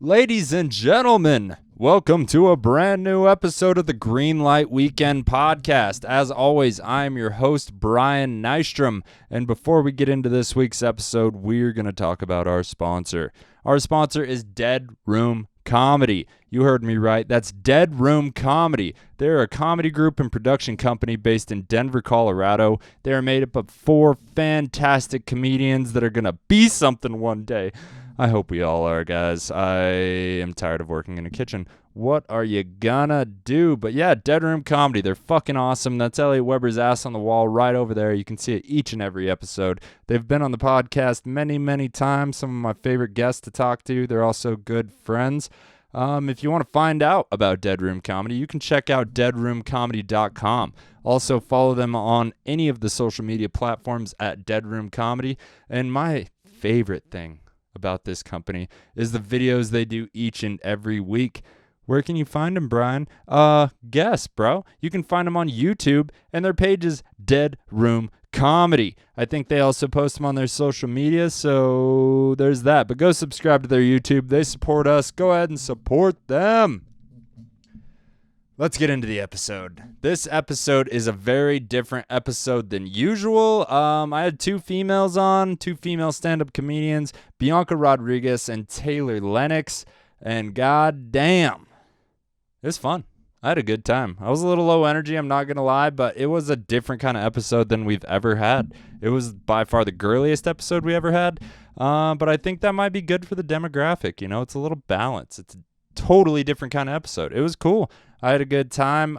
Ladies and gentlemen, welcome to a brand new episode of the Greenlight Weekend Podcast. As always, I'm your host, Brian Nystrom. And before we get into this week's episode, we're going to talk about our sponsor. Our sponsor is Dead Room Comedy. You heard me right. That's Dead Room Comedy. They're a comedy group and production company based in Denver, Colorado. They are made up of 4 fantastic comedians that are going to be something one day. I hope we all are, guys. I am tired of working in a kitchen. What are you gonna do? But yeah, Dead Room Comedy. They're fucking awesome. That's Elliot Weber's ass on the wall right over there. You can see it each and every episode. They've been on the podcast many, many times. Some of my favorite guests to talk to. They're also good friends. If you want to find out about Dead Room Comedy, you can check out deadroomcomedy.com. Also, follow them on any of the social media platforms at Dead Room Comedy. And my favorite thing about this company is the videos they do each and every week. Where can you find them, Brian? Guess, bro. You can find them on YouTube, and their page is Dead Room Comedy. I think they also post them on their social media, so there's that. But go subscribe to their YouTube. They support us. Go ahead and support them. Let's get into the episode. This episode is a very different episode than usual. I had 2 females on, 2 female stand-up comedians, Bianca Rodriguez and Taylor Lennox, and goddamn, it was fun. I had a good time. I was a little low energy, I'm not going to lie, but it was a different kind of episode than we've ever had. It was by far the girliest episode we ever had, but I think that might be good for the demographic. You know, it's a little balanced. It's a totally different kind of episode. It was cool. I had a good time.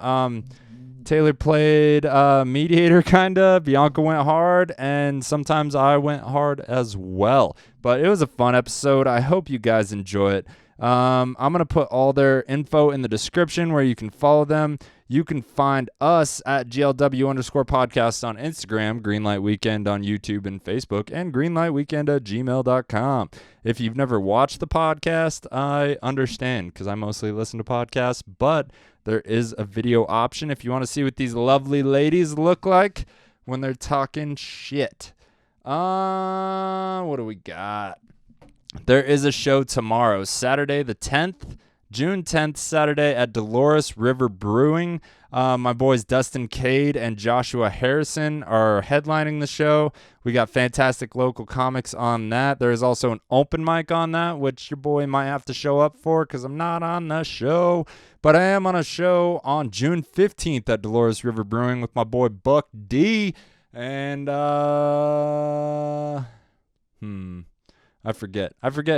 Taylor played mediator, kind of. Bianca went hard, and sometimes I went hard as well. But it was a fun episode. I hope you guys enjoy it. I'm going to put all their info in the description where you can follow them. You can find us at GLW_podcast on Instagram, Greenlight Weekend on YouTube and Facebook, and greenlightweekend@gmail.com. If you've never watched the podcast, I understand because I mostly listen to podcasts, but there is a video option if you want to see what these lovely ladies look like when they're talking shit. What do we got? There is a show tomorrow, Saturday the 10th, June 10th, Saturday at Dolores River Brewing. My boys Dustin Cade and Joshua Harrison are headlining the show. We got fantastic local comics on that. There is also an open mic on that, which your boy might have to show up for because I'm not on the show. But I am on a show on June 15th at Dolores River Brewing with my boy Buck D. And, I forget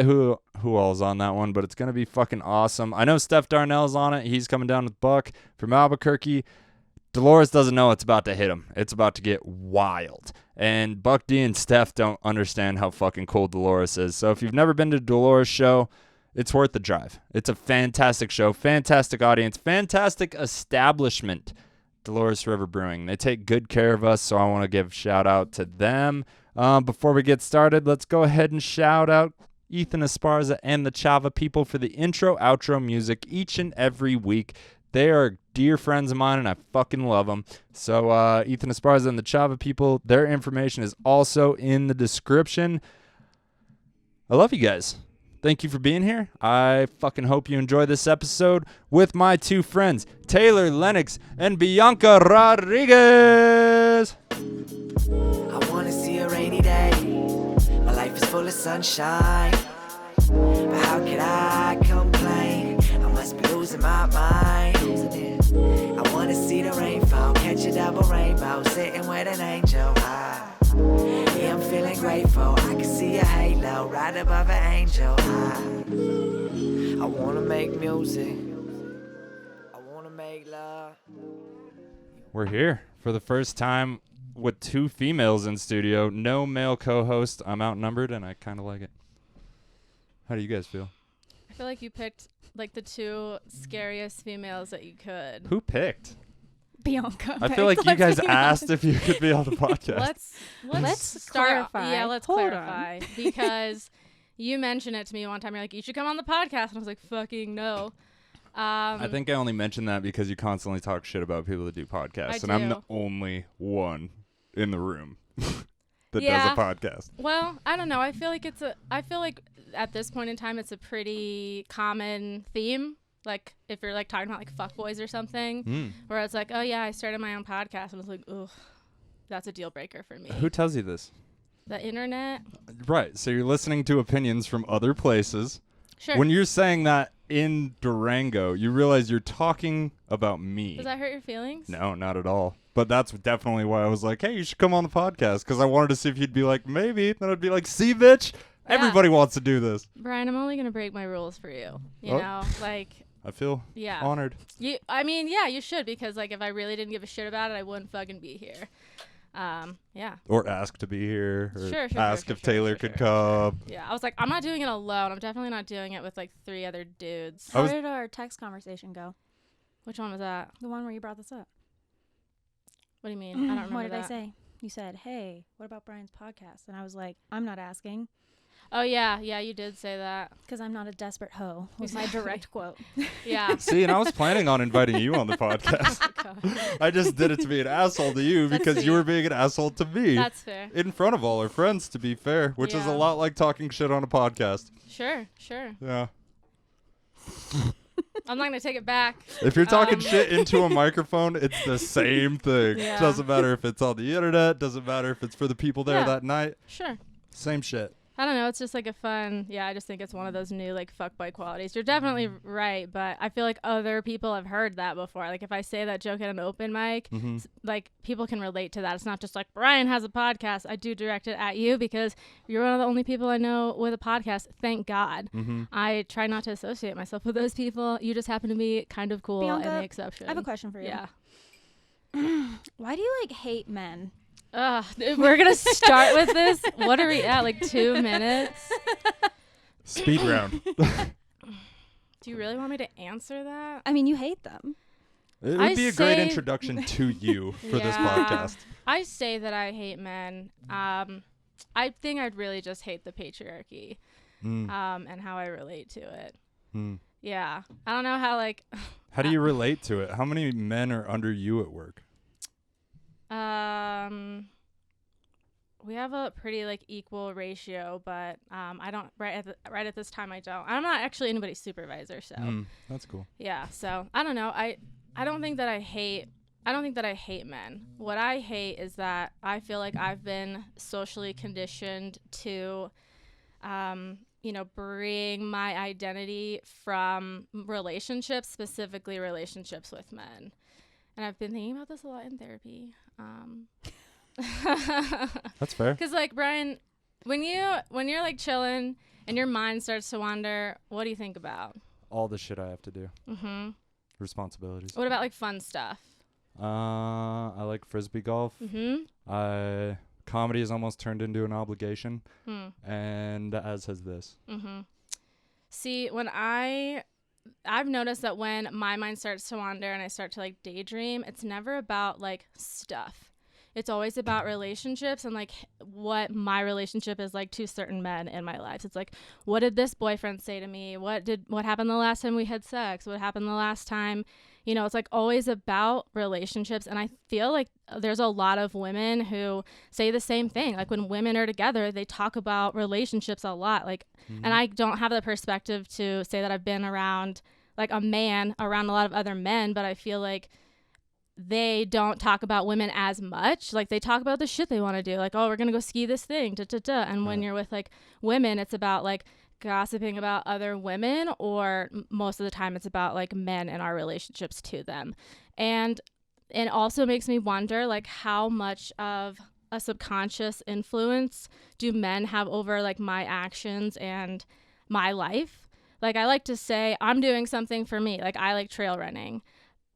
who all's on that one, but it's going to be fucking awesome. I know Steph Darnell's on it. He's coming down with Buck from Albuquerque. Dolores doesn't know it's about to hit him. It's about to get wild. And Buck D and Steph don't understand how fucking cool Dolores is. So if you've never been to a Dolores show, it's worth the drive. It's a fantastic show, fantastic audience, fantastic establishment, Dolores River Brewing. They take good care of us, so I want to give a shout out to them. Before we get started, let's go ahead and shout out Ethan Esparza and the Chava people for the intro, outro music each and every week. They are dear friends of mine, and I fucking love them. So Ethan Esparza and the Chava people, their information is also in the description. I love you guys. Thank you for being here. I fucking hope you enjoy this episode with my 2 friends, Taylor Lennox and Bianca Rodriguez. I wanna see a rainy day. My life is full of sunshine, but how could I complain? I must be losing my mind. I wanna see the rainfall, catch a double rainbow, sitting with an angel. Yeah, I'm feeling grateful. I can see a halo right above an angel. I wanna make music. I wanna make love. We're here for the first time with 2 females in studio. No male co-host. I'm outnumbered, and I kind of like it. How do you guys feel? I feel like you picked like the 2 scariest females that you could. Who picked? Bianca. I feel like you guys asked if you could be on the podcast. Let's clarify. Yeah, let's Hold clarify because you mentioned it to me one time. You're like, you should come on the podcast, and I was like, fucking no. I think I only mentioned that because you constantly talk shit about people that do podcasts, and I'm the only one in the room. that Yeah. does a podcast. Well, I don't know. I feel like at this point in time, it's a pretty common theme. Like if you're like talking about like fuckboys or something, where it's like, oh yeah, I started my own podcast, and it's like, ugh, that's a deal breaker for me. Who tells you this? The internet. Right. So you're listening to opinions from other places. Sure. When you're saying that in Durango, you realize you're talking about me. Does that hurt your feelings? No, not at all. But that's definitely why I was like, hey, you should come on the podcast, because I wanted to see if you'd be like, maybe. Then I'd be like, see, bitch, everybody wants to do this. Brian, I'm only going to break my rules for you. You know, like. I feel honored. You should, because like if I really didn't give a shit about it, I wouldn't fucking be here. Yeah. Or ask to be here. Or Sure, ask if Taylor could come. Yeah, I was like, I'm not doing it alone. I'm definitely not doing it with like 3 other dudes. How did our text conversation go? Which one was that? The one where you brought this up. What do you mean? I don't remember What did that. I say? You said, hey, what about Brian's podcast? And I was like, I'm not asking. Oh, yeah, you did say that. Because I'm not a desperate hoe, was my direct quote. Yeah. See, and I was planning on inviting you on the podcast. I just did it to be an asshole to you because you were being an asshole to me. That's fair. In front of all our friends, to be fair, which is a lot like talking shit on a podcast. Sure. Yeah. I'm not going to take it back. If you're talking shit into a microphone, it's the same thing. Yeah. Doesn't matter if it's on the internet. Doesn't matter if it's for the people there that night. Sure. Same shit. I don't know. It's just like a fun. Yeah, I just think it's one of those new like fuckboy qualities. You're definitely right, but I feel like other people have heard that before. Like if I say that joke at an open mic, like people can relate to that. It's not just like Brian has a podcast. I do direct it at you because you're one of the only people I know with a podcast. Thank God. I try not to associate myself with those people. You just happen to be kind of cool Bianca, and the exception. I have a question for you. Yeah. Why do you like hate men? We're gonna start with this. What are we at? Like 2 minutes? Speed round. Do you really want me to answer that? I mean, you hate them. It would be a great introduction to you for this podcast. I say that I hate men. I think I'd really just hate the patriarchy, and how I relate to it. Yeah, I don't know how like. How do you relate to it? How many men are under you at work? We have a pretty like equal ratio, but I don't right at this time I don't. I'm not actually anybody's supervisor, so that's cool. Yeah, so I don't know. I don't think that I hate men. What I hate is that I feel like I've been socially conditioned to bring my identity from relationships, specifically relationships with men. And I've been thinking about this a lot in therapy. That's fair. Because like Brian, when you're like chilling and your mind starts to wander, what do you think about? All the shit I have to do. Responsibilities. What about like fun stuff? I like frisbee golf. Comedy has almost turned into an obligation, and as has this. See, when I've noticed that when my mind starts to wander and I start to like daydream, it's never about like stuff. It's always about relationships and like what my relationship is like to certain men in my life. It's like, what did this boyfriend say to me? What happened the last time we had sex? What happened the last time? You know, it's like always about relationships. And I feel like there's a lot of women who say the same thing. Like when women are together, they talk about relationships a lot. Like, and I don't have the perspective to say that I've been around like a man around a lot of other men, but I feel like they don't talk about women as much. Like they talk about the shit they want to do. Like, oh, we're going to go ski this thing. And when you're with like women, it's about like gossiping about other women, or most of the time it's about like men and our relationships to them. And it also makes me wonder like how much of a subconscious influence do men have over like my actions and my life. Like I like to say I'm doing something for me. Like I like trail running.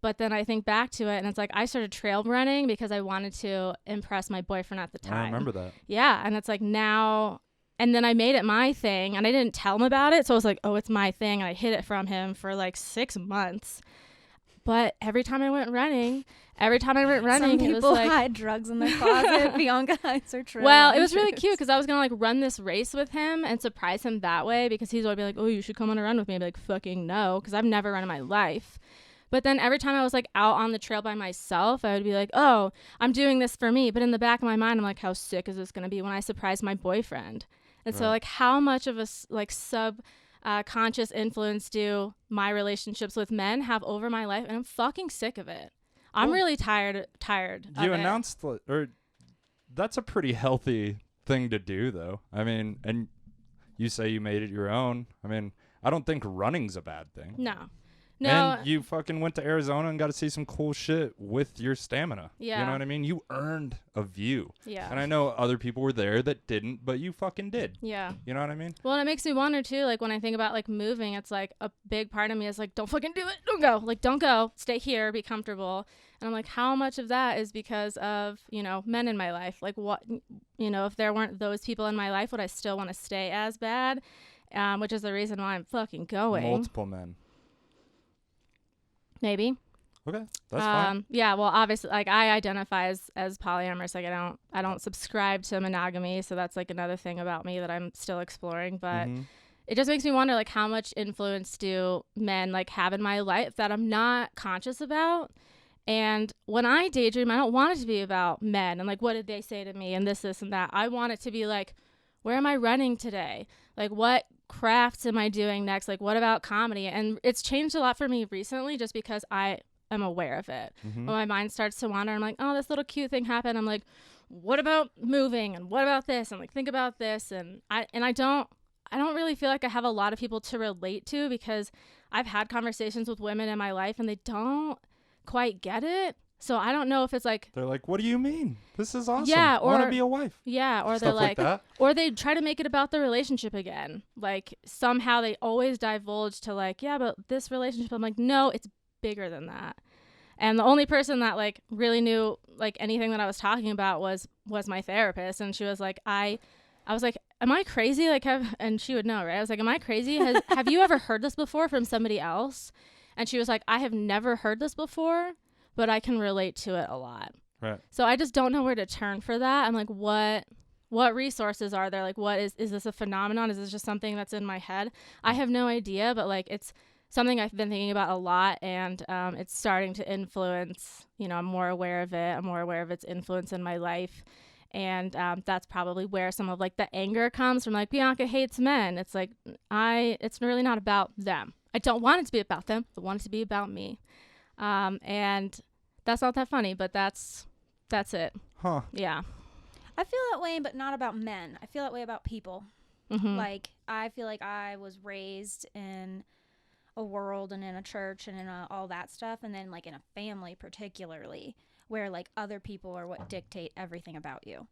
But then I think back to it and it's like I started trail running because I wanted to impress my boyfriend at the time. I remember that. Yeah. And it's like now, and then I made it my thing and I didn't tell him about it. So I was like, oh, it's my thing. And I hid it from him for like 6 months. But every time I went running, some it people was like, hide drugs in their closet. Bianca hides her trail. Well, it was really cute because I was going to like run this race with him and surprise him that way because he's always be like, oh, you should come on a run with me. I'd be like, fucking no, because I've never run in my life. But then every time I was like out on the trail by myself, I would be like, oh, I'm doing this for me. But in the back of my mind, I'm like, how sick is this going to be when I surprise my boyfriend? And so like how much of a like conscious influence do my relationships with men have over my life? And I'm fucking sick of it. I'm really tired of You it. announced, or that's a pretty healthy thing to do, though. I mean, and you say you made it your own. I mean, I don't think running's a bad thing. No. And you fucking went to Arizona and got to see some cool shit with your stamina. Yeah. You know what I mean? You earned a view. Yeah. And I know other people were there that didn't, but you fucking did. Yeah. You know what I mean? Well, and it makes me wonder too, like when I think about like moving, it's like a big part of me is like, don't fucking do it. Don't go. Like, don't go. Stay here. Be comfortable. And I'm like, how much of that is because of, you know, men in my life? Like what, you know, if there weren't those people in my life, would I still want to stay as bad? Which is the reason why I'm fucking going. Multiple men. Maybe. Okay, that's fine. Yeah, well, obviously, like I identify as polyamorous. Like I don't subscribe to monogamy, so that's like another thing about me that I'm still exploring. But it just makes me wonder, like, how much influence do men like have in my life that I'm not conscious about? And when I daydream, I don't want it to be about men and like what did they say to me and this and that. I want it to be like, where am I running today? Like, what crafts am I doing next? Like, what about comedy? And it's changed a lot for me recently just because I am aware of it. When my mind starts to wander, I'm like, oh, this little cute thing happened. I'm like, what about moving? And what about this? I'm like, think about this. And I don't really feel like I have a lot of people to relate to because I've had conversations with women in my life and they don't quite get it. So I don't know if it's like they're like, what do you mean? This is awesome. Yeah, I want or- to be a wife. yeah, or Stuff they're like that. or they try to make it about the relationship again. Like somehow they always divulge to like, yeah, but this relationship. I'm like, no, it's bigger than that. And the only person that like really knew like anything that I was talking about was my therapist. And she was like, I was like, am I crazy? Like, and she would know, right? I was like, am I crazy? Have you ever heard this before from somebody else? And she was like, I have never heard this before, but I can relate to it a lot. Right. So I just don't know where to turn for that. I'm like, what resources are there? Like, what is this a phenomenon? Is this just something that's in my head? I have no idea, but like, it's something I've been thinking about a lot, and it's starting to influence, you know, I'm more aware of it. I'm more aware of its influence in my life. And that's probably where some of like the anger comes from, like, Bianca hates men. It's like, it's really not about them. I don't want it to be about them. I want it to be about me. And that's not that funny, but that's it. Huh. Yeah. I feel that way, but not about men. I feel that way about people. Like, I feel like I was raised in a world and in a church and in all that stuff, and then like in a family particularly, where like other people are what dictate everything about you.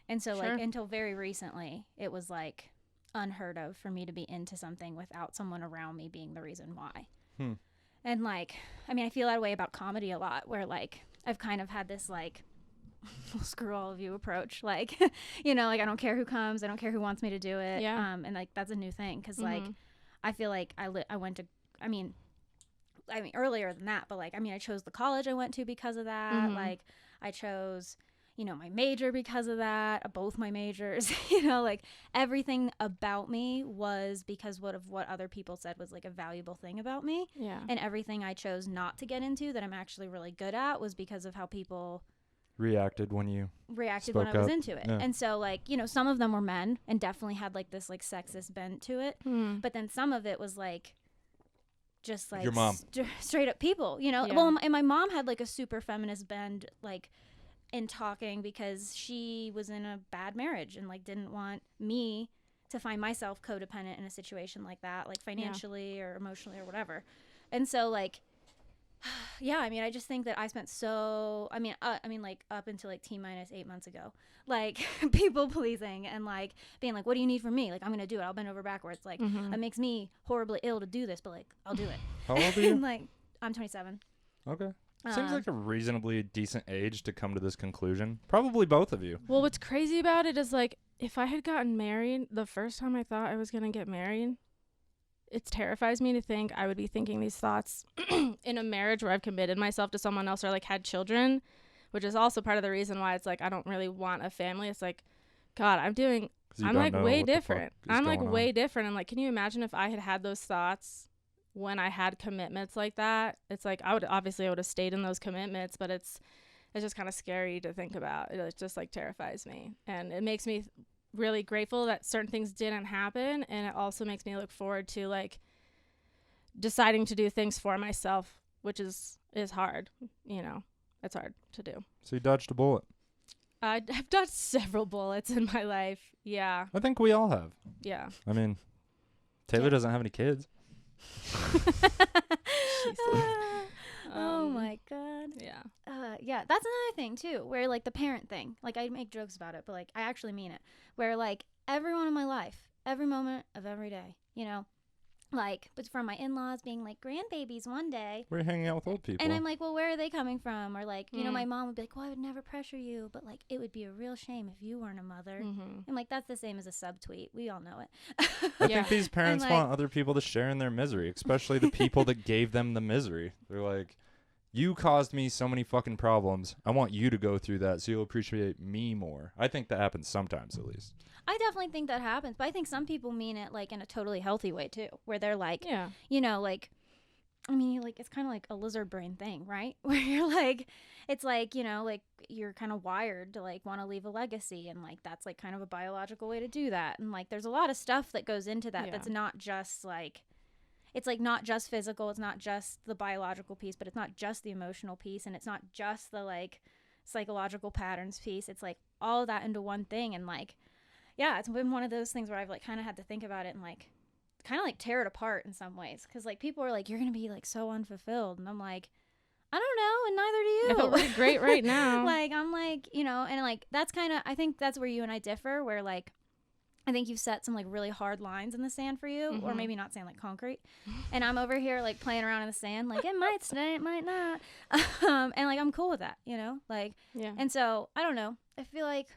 And so like until very recently, it was like unheard of for me to be into something without someone around me being the reason why. And like, I mean, I feel that way about comedy a lot, where like I've kind of had this like screw all of you approach, like, you know, like I don't care who comes, I don't care who wants me to do it. And like that's a new thing, because like I feel like I went to, I mean earlier than that, but like, I mean, I chose the college I went to because of that. Like I chose, you know, my major because of that, both my majors, you know, like everything about me was because of what other people said was like a valuable thing about me. Yeah. And everything I chose not to get into that I'm actually really good at was because of how people Reacted when you reacted spoke when I was up. into it. Yeah. And so like, you know, some of them were men and definitely had like this like sexist bent to it. But then some of it was like just like Your mom. Straight up people, you know. Yeah. Well, and my mom had like a super feminist bend like in talking, because she was in a bad marriage and like didn't want me to find myself codependent in a situation like that, like financially or emotionally or whatever. And so like, yeah, I mean, I just think that I spent like up until like T-minus 8 months ago, like people pleasing and like being like, what do you need from me? Like, I'm going to do it. I'll bend over backwards. Like, it makes me horribly ill to do this, but like, I'll do it. How old are you? And, like, I'm 27. Okay. Seems like a reasonably decent age to come to this conclusion. Probably both of you. Well, what's crazy about it is like, if I had gotten married the first time I thought I was going to get married, it terrifies me to think I would be thinking these thoughts in a marriage where I've committed myself to someone else or like had children, which is also part of the reason why it's like I don't really want a family. It's like, God, I'm like way different. I'm like way different. And like, can you imagine if I had those thoughts when I had commitments like that, it's like I would have stayed in those commitments, but it's just kind of scary to think about. It just like terrifies me, and it makes me really grateful that certain things didn't happen, and it also makes me look forward to like deciding to do things for myself, which is hard. You know, it's hard to do. So you dodged a bullet. I've dodged several bullets in my life. Yeah. I think we all have. Yeah. I mean, Taylor doesn't have any kids. Oh my God. Yeah. Yeah, that's another thing too, where like the parent thing, like I make jokes about it, but like I actually mean it, where like everyone in my life, every moment of every day, you know, like, but from my in-laws being like grandbabies one day. We're hanging out with old people. And I'm like, well, where are they coming from? Or like, you know, my mom would be like, well, I would never pressure you, but like, it would be a real shame if you weren't a mother. And like, that's the same as a subtweet. We all know it. I think these parents like, want other people to share in their misery, especially the people that gave them the misery. They're like, you caused me so many fucking problems. I want you to go through that so you'll appreciate me more. I think that happens sometimes, at least. I definitely think that happens, but I think some people mean it like in a totally healthy way too, where they're like, you know, like, I mean, like, it's kind of like a lizard brain thing, right? Where you're like, it's like, you know, like you're kind of wired to like want to leave a legacy, and like that's like kind of a biological way to do that. And like there's a lot of stuff that goes into that that's not just like, it's like not just physical, it's not just the biological piece, but it's not just the emotional piece, and it's not just the like psychological patterns piece. It's like all of that into one thing. And like, yeah, it's been one of those things where I've like kind of had to think about it and like kind of like tear it apart in some ways, because like people are like, you're gonna be like so unfulfilled, and I'm like, I don't know, and neither do you. I feel really great right now. Like I'm like, you know, and like that's kind of, I think that's where you and I differ, where like I think you've set some like really hard lines in the sand for you, or maybe not sand, like concrete, and I'm over here like playing around in the sand, like it might stay, it might not, and like I'm cool with that, you know, like and so I don't know, I feel like,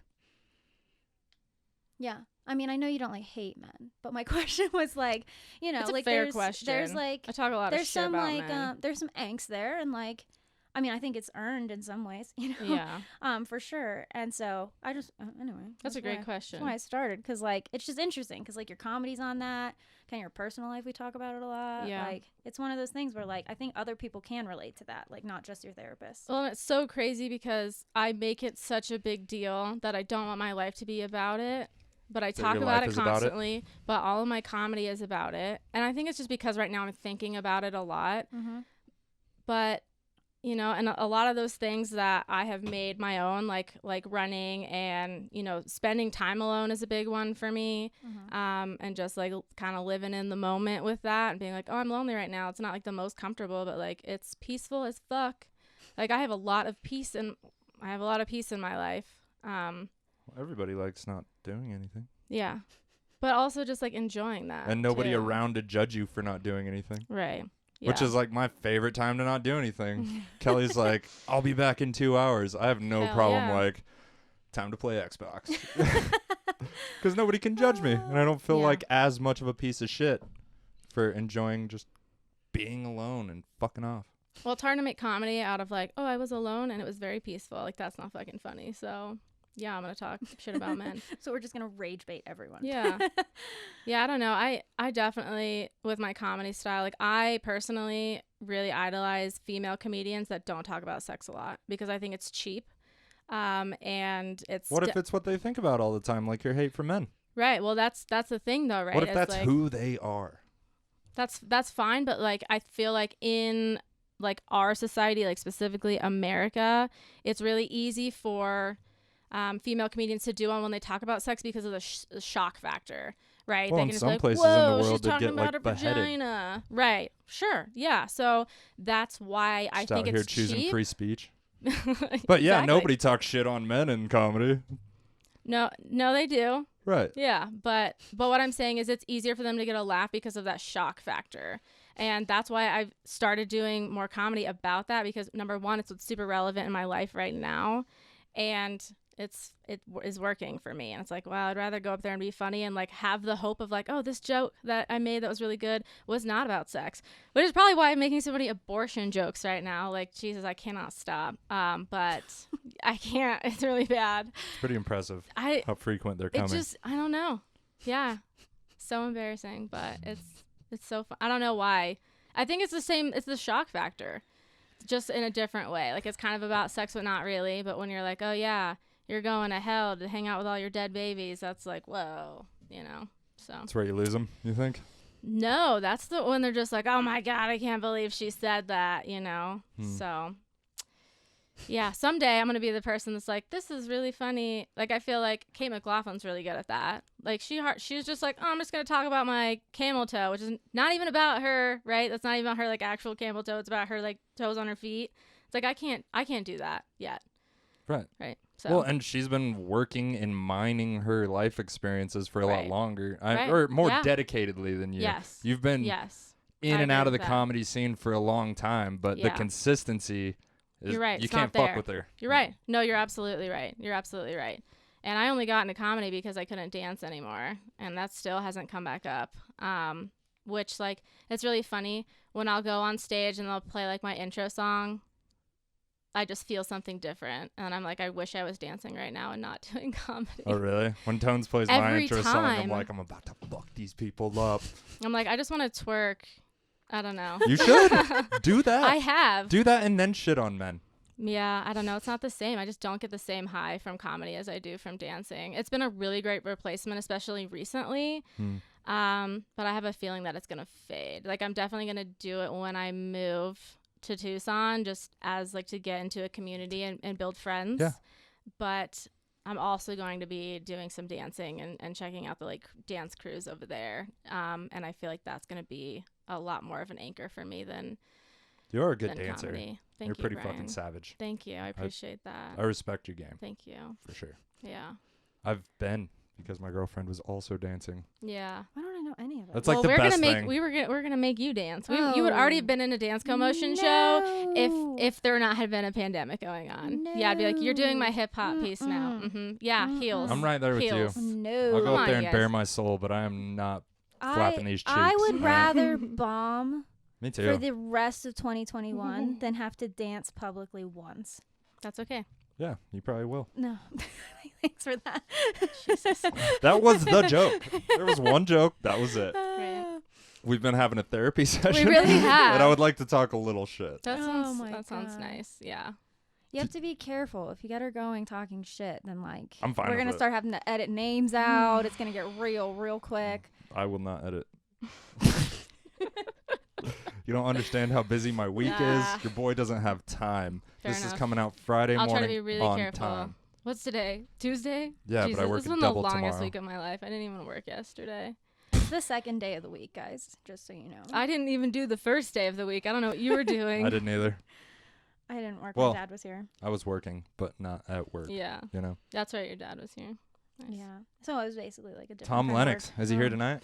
yeah, I mean, I know you don't like hate men, but my question was like, you know, it's a like fair question. There's like, I talk a lot of shit about like, men. there's some angst there, and like, I mean, I think it's earned in some ways, you know, for sure. And so I just, anyway, that's a great question. That's why I started, because like it's just interesting, because like your comedy's on that, kind of your personal life, we talk about it a lot. Like it's one of those things where like I think other people can relate to that, like not just your therapist. Well, and it's so crazy because I make it such a big deal that I don't want my life to be about it. But I talk about it constantly, but all of my comedy is about it. And I think it's just because right now I'm thinking about it a lot. But, you know, and a lot of those things that I have made my own, like running and, you know, spending time alone is a big one for me. And just like kind of living in the moment with that and being like, oh, I'm lonely right now. It's not like the most comfortable, but like it's peaceful as fuck. Like I have a lot of peace in my life. Everybody likes not doing anything. Yeah. But also just like enjoying that. And nobody too. around to judge you for not doing anything. Right. Yeah. Which is like my favorite time to not do anything. Kelly's like, I'll be back in 2 hours. I have no problem. Like, time to play Xbox. Because nobody can judge me. And I don't feel like as much of a piece of shit for enjoying just being alone and fucking off. Well, it's hard to make comedy out of like, oh, I was alone and it was very peaceful. Like, that's not fucking funny. So... yeah, I'm going to talk shit about men. So we're just going to rage bait everyone. Yeah. Yeah, I don't know. I definitely, with my comedy style, like I personally really idolize female comedians that don't talk about sex a lot because I think it's cheap. And it's... what if it's what they think about all the time, like your hate for men? Right. Well, that's the thing though, right? What if that's like, who they are? That's fine, but like I feel like in like our society, like specifically America, it's really easy for... female comedians to do on when they talk about sex because of the shock factor, right? Well, they in can some just be like, places in the whoa, world she's they talking get about like her beheaded. vagina. Right. Sure. Yeah. So that's why I think out here it's choosing cheap. free speech. But yeah, Exactly. nobody talks shit on men in comedy. No, they do. Right. Yeah. But what I'm saying is it's easier for them to get a laugh because of that shock factor. And that's why I've started doing more comedy about that because number one, it's what's super relevant in my life right now. And it is working for me. And it's like, wow, I'd rather go up there and be funny and like have the hope of like, oh, this joke that I made that was really good was not about sex, which is probably why I'm making so many abortion jokes right now. Like, Jesus, I cannot stop. But I can't. It's really bad. It's pretty impressive how frequent they're coming. It just, I don't know. Yeah. So embarrassing, but it's so fun. I don't know why. I think it's the same. It's the shock factor, just in a different way. Like, it's kind of about sex, but not really. But when you're like, oh yeah, you're going to hell to hang out with all your dead babies, that's like, whoa, you know. So That's where you lose them, you think? no, that's the when they're just like, oh my God, I can't believe she said that, you know. So yeah, someday I'm gonna be the person that's like, this is really funny. Like, I feel like Kate McLaughlin's really good at that. Like, she's just like, oh, I'm just gonna talk about my camel toe, which is not even about her, right? That's not even about her like actual camel toe. It's about her like toes on her feet. It's like I can't do that yet. Right. So Well, and she's been working and mining her life experiences for a lot longer, Right. or more Yeah. dedicatedly than you. Yes. You've been yes, in I and out agree of the with that. comedy scene for a long time, but the Yeah. consistency is, You're right. you It's can't not fuck there. with her. You're right. No, you're absolutely right. You're absolutely right. And I only got into comedy because I couldn't dance anymore, and that still hasn't come back up. Which, like, it's really funny when I'll go on stage and they'll play like my intro song. I just feel something different, and I'm like, I wish I was dancing right now and not doing comedy. Oh, really? When Tones plays my Every intro song, I'm time. like, I'm about to fuck these people up. I'm like, I just want to twerk. I don't know. You should do that. I have. Do that and then shit on men. Yeah, I don't know. It's not the same. I just don't get the same high from comedy as I do from dancing. It's been a really great replacement, especially recently. But I have a feeling that it's going to fade. Like, I'm definitely going to do it when I move to Tucson, just as like to get into a community and build friends. Yeah. But I'm also going to be doing some dancing and checking out the like dance crews over there. And I feel like that's going to be a lot more of an anchor for me than You're a good than dancer. comedy. Thank You're you, pretty Brian. fucking savage. Thank you. I appreciate that. I respect your game Thank you. for sure. Yeah. I've been because my girlfriend was also dancing. Yeah. Why don't I know any of it? That's Well, like the we're best gonna make thing. we're gonna make you dance. You would already have been in a dance commotion show if there not had been a pandemic going on. Yeah, I'd be like, you're doing my hip hop piece now. Yeah, heels. I'm right there with Heels. you. No. I'll go Come up on, there you and bare guys. my soul, but I am not flapping these cheeks. I would all right? rather bomb Me for too. the rest of 2021 than have to dance publicly once. That's okay. Yeah, you probably will. No. Thanks for that. That was the joke. There was one joke. That was it. Right. We've been having a therapy session. really have. And I would like to talk a little shit. That Oh sounds my that sounds God. nice. Yeah. You have to be careful. If you get her going talking shit, then like I'm fine we're with gonna it. start having to edit names out. It's gonna get real quick. I will not edit. You don't understand how busy my week Nah. is. Your boy doesn't have time. Fair This is enough. coming out Friday I'll morning try to be really on careful. time. What's today? Tuesday? Yeah, Jesus, but I work this a has been double the longest tomorrow. week of my life. I didn't even work yesterday. It's the second day of the week, guys. Just so you know. I didn't even do the first day of the week. I don't know what you were doing. I didn't either. I didn't work. Well, My dad was here. I was working, but not at work. Yeah. You know. That's right. Your dad was here. Nice. Yeah. So it was basically like a different Tom kind of Lennox, work. is he here tonight?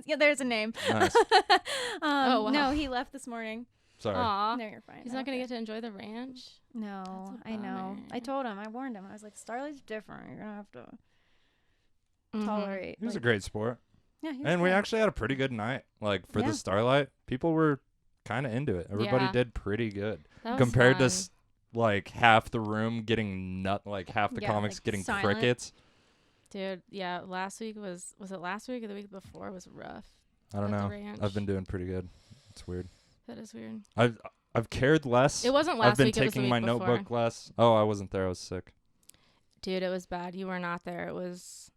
Yeah, there's a name. Nice. Oh, wow. No, he left this morning. Sorry. Aw. No, you're fine. He's I not don't going to care. get to enjoy the ranch. No, That's a I know. I bummer. told him. I warned him. I was like, Starlight's different. You're gonna have to Mhm. tolerate. He was a like- great sport. Yeah, he was And we great. actually had a pretty good night. Like, for Yeah. the Starlight, people were kind of into it. Everybody Yeah. did pretty good. That was Compared to, fun. like, half the room getting like, half the Yeah, comics like, getting silent. crickets. Dude, yeah, last week was it last week or the week before was rough. I don't At the know. ranch. I've been doing pretty good. It's weird. That is weird. I've cared less. It wasn't I've last been week, it was the taking my week before. notebook less. Oh, I wasn't there. I was sick. Dude, it was bad. You were not there. It was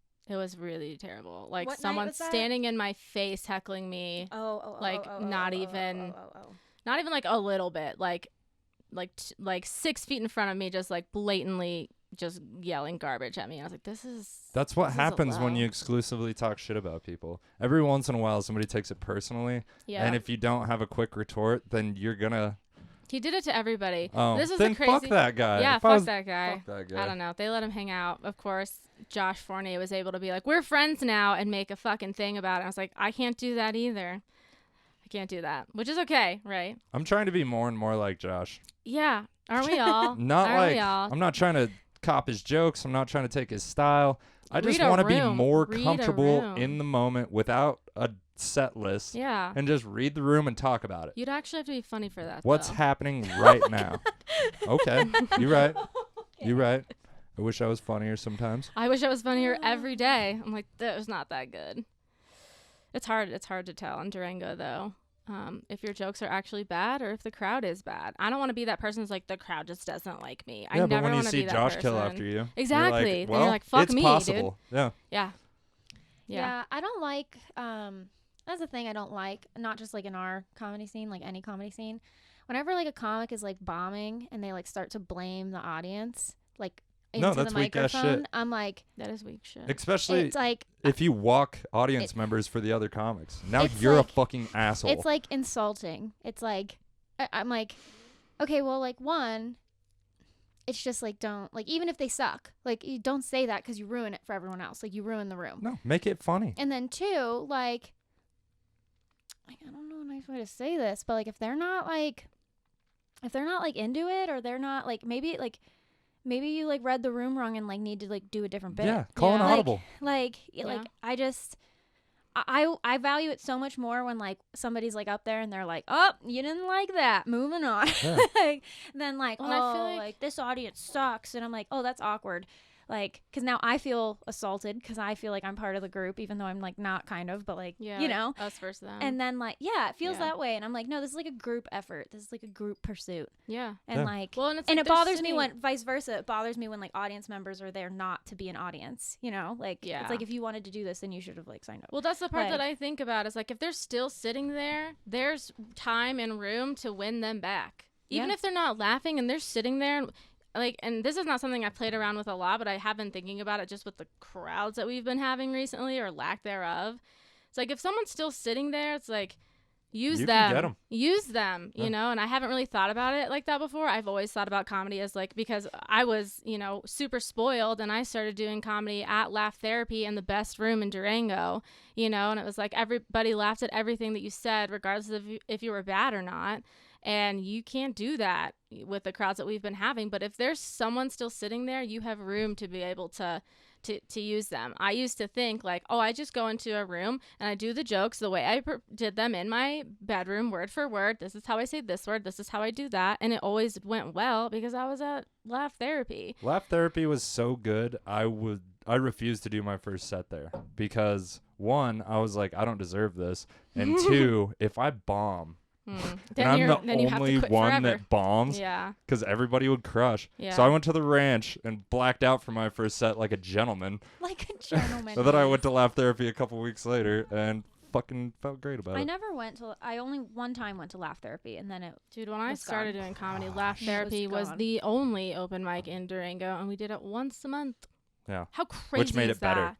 really terrible. Like What night someone was that? standing in my face heckling me. Like, not even- Not even like a little bit. Like 6 feet in front of me, just like blatantly just yelling garbage at me. And I was like, this is That's what this is a happens when low. you exclusively talk shit about people. Every once in a while, somebody takes it personally. Yeah. And if you don't have a quick retort, then you're going to. He did it to everybody. Oh, This is then the crazy. fuck that guy. Yeah, If I fuck was- that guy. Fuck that guy. I don't know. They let him hang out. Of course, Josh Fournier was able to be like, we're friends now and make a fucking thing about it. I was like, I can't do that either. I can't do that, which is okay, right? I'm trying to be more and more like Josh. Yeah. Aren't we all? Not Aren't like we all? I'm not trying to cop his jokes. I'm not trying to take his style. I just Read a want to be room. more Read a comfortable room. in the moment without a set list Yeah. and just read the room and talk about it. You'd actually have to be funny for that. What's though. happening right now? Okay, you're right. You're right. I wish I was funnier sometimes. I wish I was funnier every day. I'm like, that was not that good. It's hard. It's hard to tell on Durango though. if your jokes are actually bad or if the crowd is bad. I don't want to be that person who's like, the crowd just doesn't like me. Yeah, I but never when you want to see be that Josh person. kill after you, Exactly. you're like, well, then you're like, fuck it's me, possible. dude. Yeah. Yeah. Yeah, I don't like that's the thing I don't like, not just like in our comedy scene, like any comedy scene. Whenever like a comic is like bombing and they like start to blame the audience like into that's the weak-ass microphone, shit. I'm like, That is weak shit. Especially it's like if you walk audience members for the other comics. Now it's you're like- a fucking asshole. it's like insulting. It's like I'm like, okay, well, like one, it's just like don't like even if they suck, like you don't say that because you ruin it for everyone else. Like you ruin the room. no, make it funny. And then two, like I don't know a nice way to say this, but like if they're not like into it, or they're not like maybe you like read the room wrong and like need to like do a different bit. Yeah, call an Yeah. audible. Like Yeah. I just I value it so much more when like somebody's like up there and they're like, oh, you didn't like that, moving on. Yeah. Like, then like, Well, I oh, feel like this audience sucks, and I'm like, oh, that's awkward. Like, because now I feel assaulted because I feel like I'm part of the group, even though I'm like not, kind of, but like, Yeah, you like know. us versus them. And then like, yeah, it feels Yeah. that way, and I'm like, no, this is like a group effort. This is like a group pursuit, yeah. and Yeah. like, Well, and it's and like it they're bothers me sitting- when vice versa. It bothers me when like audience members are there not to be an audience. You know, like Yeah. it's like if you wanted to do this, then you should have like signed up. Well, that's the part that Like- I think about is like if they're still sitting there, there's time and room to win them back. Even Yeah. if they're not laughing and they're sitting there and like, and this is not something I've played around with a lot, but I have been thinking about it just with the crowds that we've been having recently or lack thereof. It's like if someone's still sitting there, it's like use You them. can get 'em. Use them, Yeah. you know, and I haven't really thought about it like that before. I've always thought about comedy as like, because I was, super spoiled and I started doing comedy at Laugh Therapy in the best room in Durango, and it was like everybody laughed at everything that you said, regardless of if you were bad or not. And you can't do that with the crowds that we've been having. But if there's someone still sitting there, you have room to be able to use them. I used to think like, oh, I just go into a room and I do the jokes the way I did them in my bedroom, word for word. This is how I say this word. This is how I do that. And it always went well because I was at Laugh Therapy. Laugh Therapy was so good. I refused to do my first set there because one, I was like, I don't deserve this, and two, if I bomb. And I'm the only one that bombs Yeah. because everybody would crush. Yeah. So I went to the ranch and blacked out for my first set like a gentleman. Like a gentleman. So then I went to Laugh Therapy a couple weeks later and fucking felt great about I it. never went to. I only one time went to Laugh Therapy, and then it. Dude, when I was started gone. doing comedy, Laugh It was Therapy was gone. the only open mic in Durango, and we did it once a month. Yeah. How crazy made is it better. that?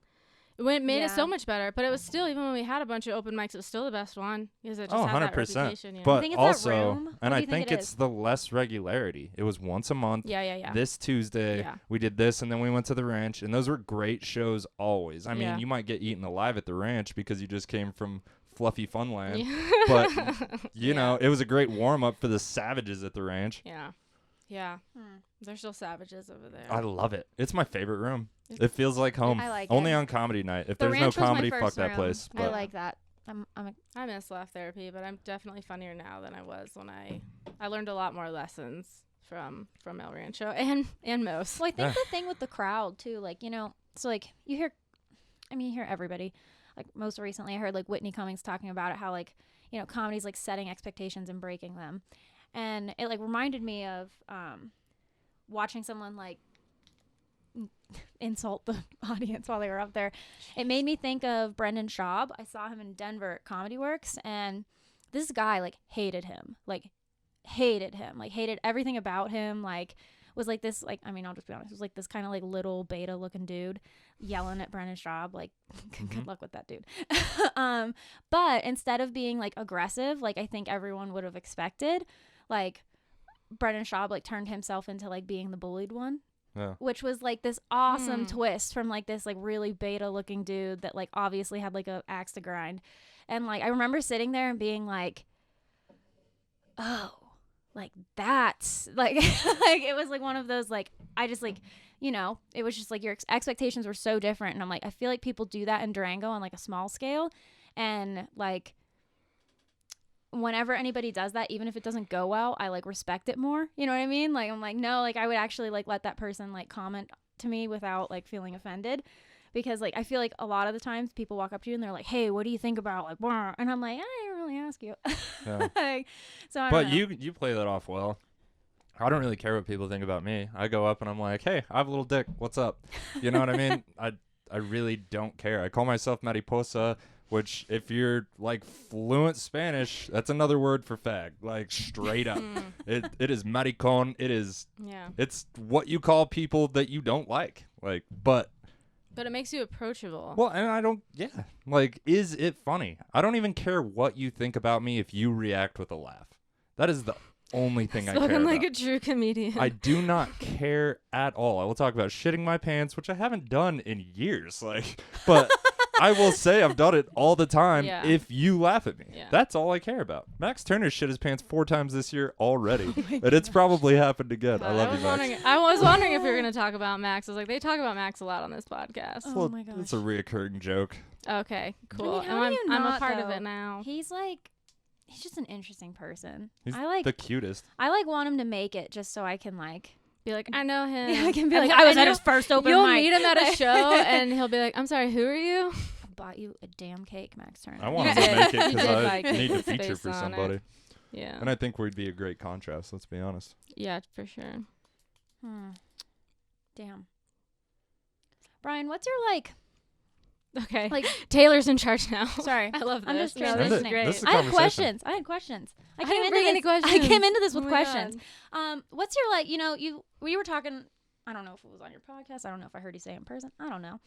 It made it so Yeah. much better, but it was still, even when we had a bunch of open mics, it was still the best one because it just Oh, had that 100%. reputation. You know? But think it's that also, room? What and do I you think think it it's is? the less regularity. It was once a month. yeah. This Tuesday, Yeah. we did this, and then we went to the ranch, and those were great shows always. I mean, Yeah. you might get eaten alive at the ranch because you just came from fluffy funland, Yeah. but you know, it was a great warm up for the savages at the ranch. Yeah. Hmm. They're still savages over there. I love it. It's my favorite room. It feels like home. I like Only it. on comedy night. If The there's no ranch was my comedy, fuck first that room. place. I But like that. I'm I miss Laugh Therapy, but I'm definitely funnier now than I was when I learned a lot more lessons from El Rancho and Mos. Well, I think Yeah. the thing with the crowd too, like, so like you hear everybody. Like most recently I heard like Whitney Cummings talking about it, how like, comedy's like setting expectations and breaking them. And it like reminded me of watching someone like insult the audience while they were up there. It made me think of Brendan Schaub. I saw him in Denver at Comedy Works, and this guy like hated him, like hated everything about him, like was like this, like, I mean, I'll just be honest, was like this kind of like little beta looking dude yelling at Brendan Schaub, like good luck with that dude. But instead of being like aggressive, like I think everyone would have expected, like Brendan Schaub like turned himself into like being the bullied one. Yeah. Which was like this awesome twist from like this like really beta looking dude that like obviously had like a axe to grind. And like I remember sitting there and being like, oh, like that's like like it was like one of those like I just like, it was just like your expectations were so different. And I'm like, I feel like people do that in Durango on like a small scale, and like whenever anybody does that, even if it doesn't go well, I like respect it more. You know what I mean? Like I'm like, no, like I would actually like let that person like comment to me without like feeling offended, because like I feel like a lot of the times people walk up to you and they're like, hey, what do you think about like blah? And I'm like, I don't really really ask you. Yeah. Like, so I But don't know. you play that off well. I don't really care what people think about me. I go up and I'm like, hey, I have a little dick. What's up? You know what I mean? I really don't care. I call myself mariposa, which if you're like fluent Spanish, that's another word for fag. Like straight up. It is maricon. It's what you call people that you don't like. Like, but it makes you approachable. well, and I don't, like, is it funny? I don't even care what you think about me if you react with a laugh. That is the only thing I care Spoken like about. a true comedian. I do not care at all. I will talk about shitting my pants, which I haven't done in years. Like, but I will say I've done it all the time if you laugh at me. Yeah. That's all I care about. Max Turner shit his pants 4 times this year already. And it's probably happened again. I love you, Max. I was wondering if we were going to talk about Max. I was like, they talk about Max a lot on this podcast. Oh Well, my gosh. it's a reoccurring joke. Okay, cool. I mean, how do you I'm a not, part of though? it now. He's just an interesting person. He's I like the cutest. want him to make it just so I can like Be like, I know him. I can be And like, he'll- I was and at his first open You'll mic. meet him at a show, and he'll be like, I'm sorry, who are you? I bought you a damn cake, Max Turner. I want him You to did. make it You because did I like need to it feature based for on it. somebody. Yeah. And I think we'd be a great contrast, let's be honest. Yeah, for sure. Damn. Brian, what's your like? Okay. Like, Taylor's in charge now. sorry, I love this. I'm just No, this is transitioning. great. This is a I had conversation. questions. I didn't came bring any into this. I questions. came into this Oh with my questions. What's your like? You know, we were talking. I don't know if it was on your podcast. I don't know if I heard you say it in person. I don't know.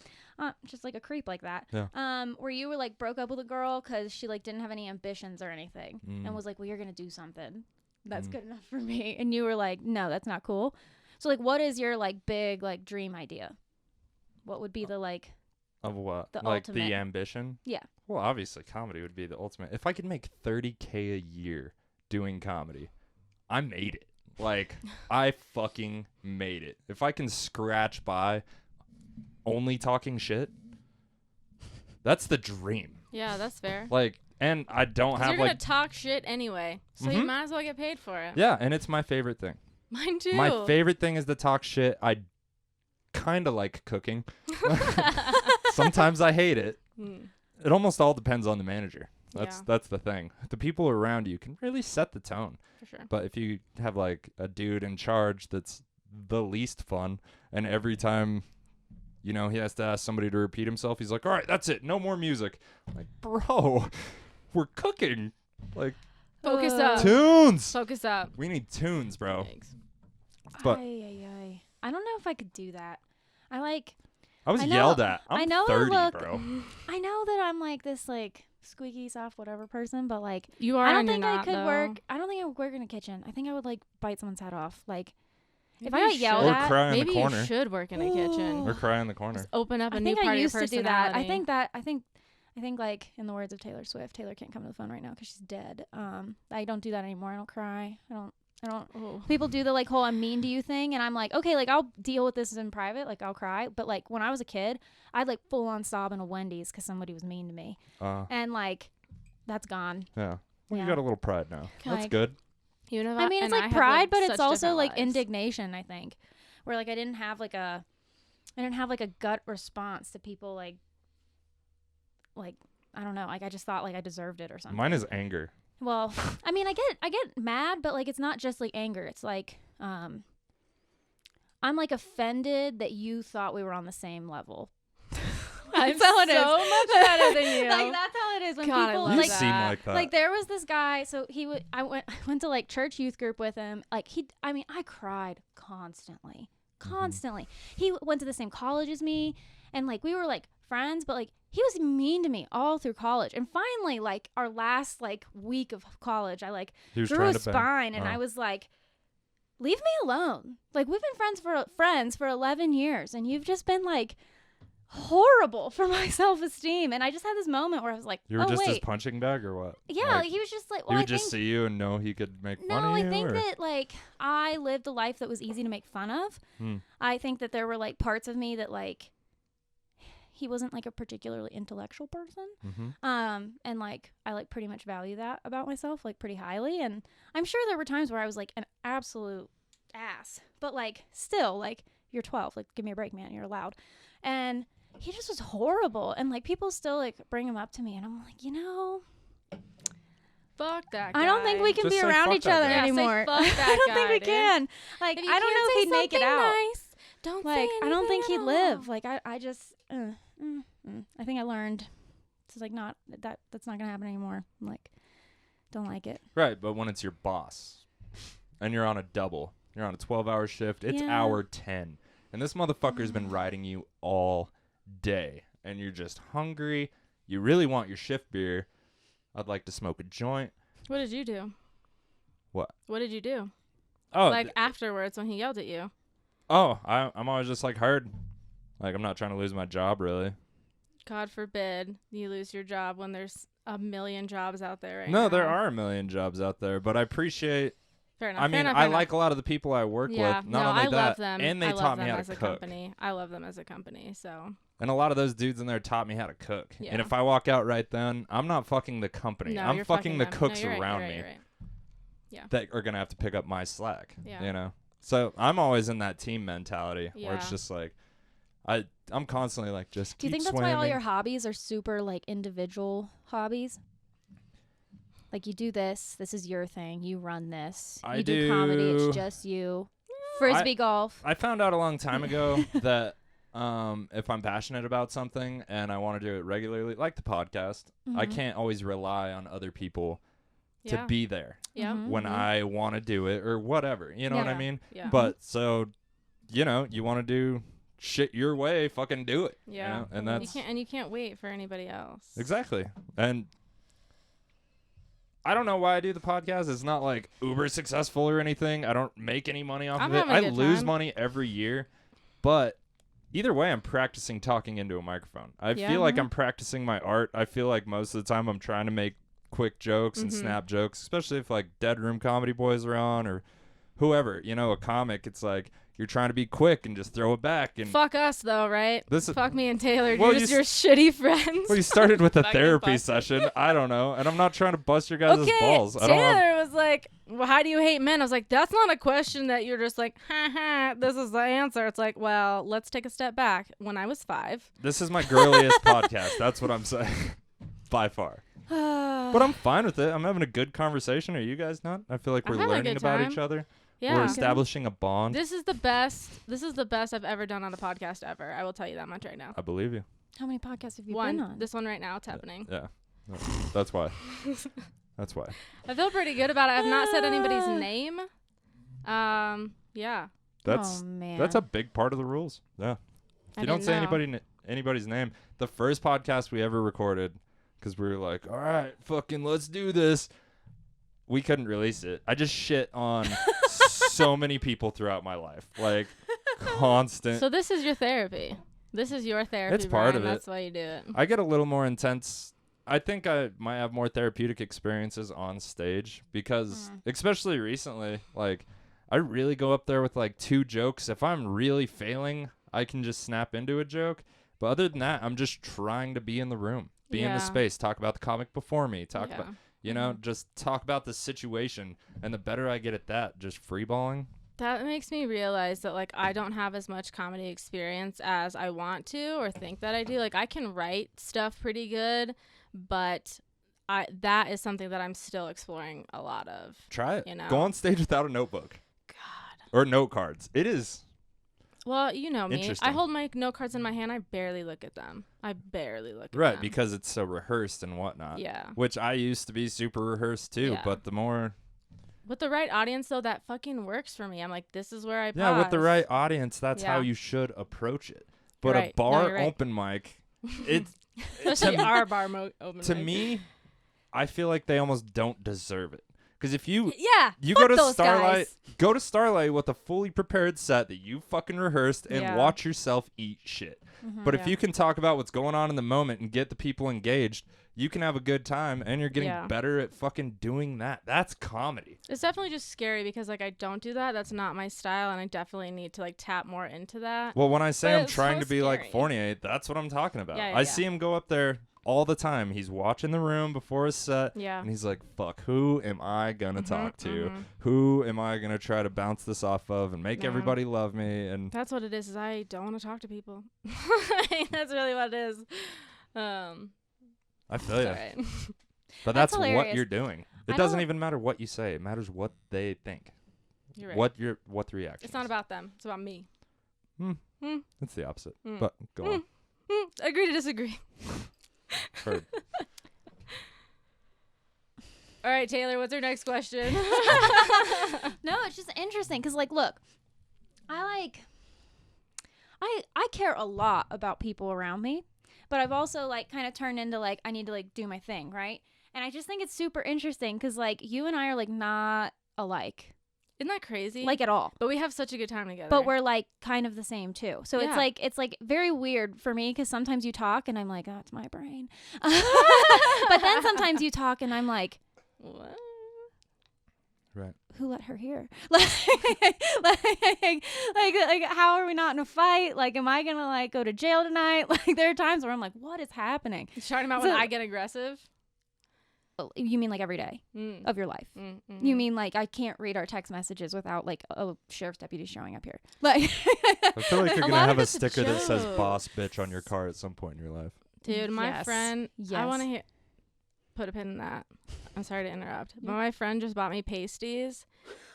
Just like a creep like that. Yeah. Where you were like broke up with a girl because she like didn't have any ambitions or anything, and was like, well, you're gonna do something that's good enough for me, and you were like, no, that's not cool. So like, what is your like big like dream idea? What would be the like? Of what? The like ultimate. the ambition? Yeah. Well, obviously comedy would be the ultimate. If I could make $30K a year doing comedy, I made it. Like, I fucking made it. If I can scratch by only talking shit, that's the dream. Yeah, that's fair. Like, and I don't have You're going like, to talk shit anyway, so you Mhm. might as well get paid for it. yeah, and it's my favorite thing. Mine too. My favorite thing is to talk shit. I kind of like cooking. Sometimes I hate it. It almost all depends on the manager. That's the thing. The people around you can really set the tone. For sure. But if you have like a dude in charge that's the least fun, and every time, you know, he has to ask somebody to repeat himself, he's like, all right, that's it. No more music. I'm like, bro, we're cooking. Like, Focus up. tunes. Focus up. We need tunes, bro. Thanks. But- I don't know if I could do that. I was I know- yelled at. I'm I know 30, I look, bro. I know that I'm like this like squeaky soft whatever person, but like You are I don't and you're think I not, could though. work. I don't think I would work in a kitchen. I think I would like bite someone's head off. Like if Maybe I got you yelled should. Or at, cry in the Maybe corner. you should work in a kitchen. Or cry in the corner. Just open up a I new think part I of your used to do personality. that. I think like in the words of Taylor Swift, Taylor can't come to the phone right now because she's dead. I don't do that anymore. I don't cry. I don't. Oh. People do the like whole I'm mean to you thing, and I'm like, okay, like I'll deal with this in private, like I'll cry. But like when I was a kid, I'd like full on sob in a Wendy's because somebody was mean to me, and like that's gone. Yeah. Well, Yeah. you got a little pride now. That's Like- good. Even if I mean, it's and like I have, pride, but it's such also different like lives. indignation. I think, where like I didn't have like a gut response to people like I don't know, like I just thought like I deserved it or something. Mine is anger. Well, I mean, I get mad, but like it's not just like anger. It's like I'm like offended that you thought we were on the same level. I'm That's how it is. so much better than you. Like that's how it is when God, I people love You like that. seem like that. like there was this guy. So I went to like church youth group with him. Like I cried constantly. He went to the same college as me, and like we were like friends, but like he was mean to me all through college. And finally, like our last like week of college, I like He was drew trying a to bang. spine, and I was like, leave me alone. Like we've been friends for 11 years, and you've just been like horrible for my self-esteem. And I just had this moment where I was like, You were oh just his wait, punching bag or what? yeah, Like, like, he was just like, he well, would I just think see you and know he could make no, fun of I you? think or? that like I lived a life that was easy to make fun of. I think that there were like parts of me that like he wasn't like a particularly intellectual person. And like I like pretty much value that about myself like pretty highly, and I'm sure there were times where I was like an absolute ass, but like still like you're 12, like give me a break, man, you're allowed. And he just was horrible, and like people still like bring him up to me, and I'm like, you know, fuck that guy. I don't think we can Just be say around fuck each that other guy. Yeah, say anymore. fuck that I don't think guy, we dude. can. Like, If you I don't can't know say if he'd make it something out. nice, don't Like, say I don't think anything he'd at all. live. Like, I just, I think I learned. It's like that's not gonna happen anymore. I'm like, don't like it. Right, but when it's your boss and you're on a double, you're on a 12-hour shift, it's Yeah. hour 10. And this motherfucker's been riding you all day. And you're just hungry. You really want your shift beer. I'd like to smoke a joint. What did you do? What? What did you do? Oh, Like afterwards when he yelled at you. I'm always just like hard. Like, I'm not trying to lose my job, really. God forbid you lose your job when there's a million jobs out there right now. No, there are a million jobs out there, but I appreciate. Fair enough. I mean, I like a lot of the people I work yeah, with. Not no, only I that, love them. and they I love taught me them how as to a cook. company. I love them as a company. So. And a lot of those dudes in there taught me how to cook. Yeah. And if I walk out right then, I'm not fucking the company. No, I'm you're fucking the them. cooks no, you're around right, me you're right. that are going to have to pick up my slack. Yeah. You know? So I'm always in that team mentality where it's Yeah. just like, I'm constantly like, just Do you keep think that's why all swimming. your hobbies are super like individual hobbies? Like, you do this is your thing. You run this. I You do comedy. do- It's just you. Frisbee golf. I found out a long time ago that if I'm passionate about something and I want to do it regularly, like the podcast, I Mhm. can't always rely on other people to Yeah. be there Yeah. Mhm. when I want to do it or whatever. You know what I Yeah. mean? Yeah. But so, you know, you want to do shit your way, fucking do it. Yeah. You know? And that's you can't wait for anybody else. exactly. And I don't know why I do the podcast. It's not like uber successful or anything. I don't make any money off I'm of it. having a I good lose time. money every year. But either way, I'm practicing talking into a microphone. I Yeah. feel like I'm practicing my art. I feel like most of the time I'm trying to make quick jokes and Mhm. snap jokes, especially if like Dead Room Comedy Boys are on or whoever. You know, a comic, it's like you're trying to be quick and just throw it back. And Fuck us though, right? This is- Fuck me and Taylor. Well, You're just your shitty friends. well, you started with a Fucking therapy fuck. session. I don't know. And I'm not trying to bust your guys' Okay, balls. I don't have Taylor was like, well, how do you hate men? I was like, that's not a question that you're just like, ha ha, this is the answer. It's like, well, let's take a step back. When I was 5. This is my girliest podcast. That's what I'm saying. By far. But I'm fine with it. I'm having a good conversation. Are you guys not? I feel like I'm we're having a learning good about time. each other. Yeah. We're establishing a bond. This is the best. This is the best I've ever done on a podcast ever. I will tell you that much right now. I believe you. How many podcasts have you One. been on? This one right now. It's happening. Yeah. That's why. That's why. I feel pretty good about it. I've not said anybody's name. Yeah. That's oh, man. that's a big part of the rules. Yeah. If I you don't didn't say know. anybody's name, the first podcast we ever recorded, because we were like, all right, fucking let's do this. We couldn't release it. I just shit on so many people throughout my life, like constant. So this is your therapy. This is your therapy. It's part Brian. of it. That's why you do it. I get a little more intense. I think I might have more therapeutic experiences on stage because, especially recently, like I really go up there with like 2 jokes. If I'm really failing, I can just snap into a joke. But other than that, I'm just trying to be in the room, be in the Yeah. space, talk about the comic before me, talk Yeah. about, you know, just talk about the situation. And the better I get at that, just freeballing. That makes me realize that like I don't have as much comedy experience as I want to or think that I do. Like I can write stuff pretty good, but that is something that I'm still exploring a lot of. Try it. You know. Go on stage without a notebook God. or note cards. It is. Well, you know me. I Interesting. hold my note cards in my hand. I barely look at them. I barely look at Right, them. because it's so rehearsed and whatnot. Yeah. Which I used to be super rehearsed too, Yeah. but the more With the right audience, though, that fucking works for me. I'm like, this is where I yeah, with the pause. right audience, that's how Yeah. you should approach it. But Right. a No, bar you're right. open mic, it's Especially to, our bar open to mic. me, I feel like they almost don't deserve it. Because if you Yeah. you fuck go to those Starlight, guys. go to Starlight with a fully prepared set that you fucking rehearsed and Yeah. watch yourself eat shit. But if Yeah. you can talk about what's going on in the moment and get the people engaged, you can have a good time and you're getting Yeah. better at fucking doing that. That's comedy. It's definitely just scary because like I don't do that. That's not my style, and I definitely need to like tap more into that. Well, when I say But I'm it's trying so to be like scary. Fournier, that's what I'm talking about. Yeah, yeah, I yeah. see him go up there all the time. He's watching the room before his set. Yeah. And he's like, fuck, who am I going to talk to? mhm. Who am I going to try to bounce this off of and make Yeah. everybody love me? And That's what it is I don't want to talk to people. That's really what it is. I feel It's you. alright. But That's that's what hilarious. you're doing. It doesn't even matter what you say. It matters what they think. You're right. What the reaction. It's not about them. It's about me. It's the opposite. But go on. Agree to disagree. Heard. All right, Taylor, what's our next question? No, it's just interesting because, like, look, I care a lot about people around me, but I've also, like, kind of turned into, like, I need to, like, do my thing, right? And I just think it's super interesting because, like, you and I are, like, not alike. Isn't that crazy? Like, at all. But we have such a good time together. But we're, like, kind of the same, too. So Yeah. it's like very weird for me because sometimes you talk and I'm like, oh, it's my brain. But then sometimes you talk and I'm like, what? Right. Who let her here? Like, how are we not in a fight? Like, am I gonna, like, go to jail tonight? Like, there are times where I'm like, what is happening? You're talking about when I get aggressive? You mean, like, every day of your life? You mean, like, I can't read our text messages without, like, a sheriff's deputy showing up here? Like, I feel like you're A going to lot of have a it's a sticker that says joke. boss bitch on your car at some point in your life. Dude, my Yes. friend, I Yes. want to put a pin in that. I'm sorry to interrupt. But my friend just bought me pasties,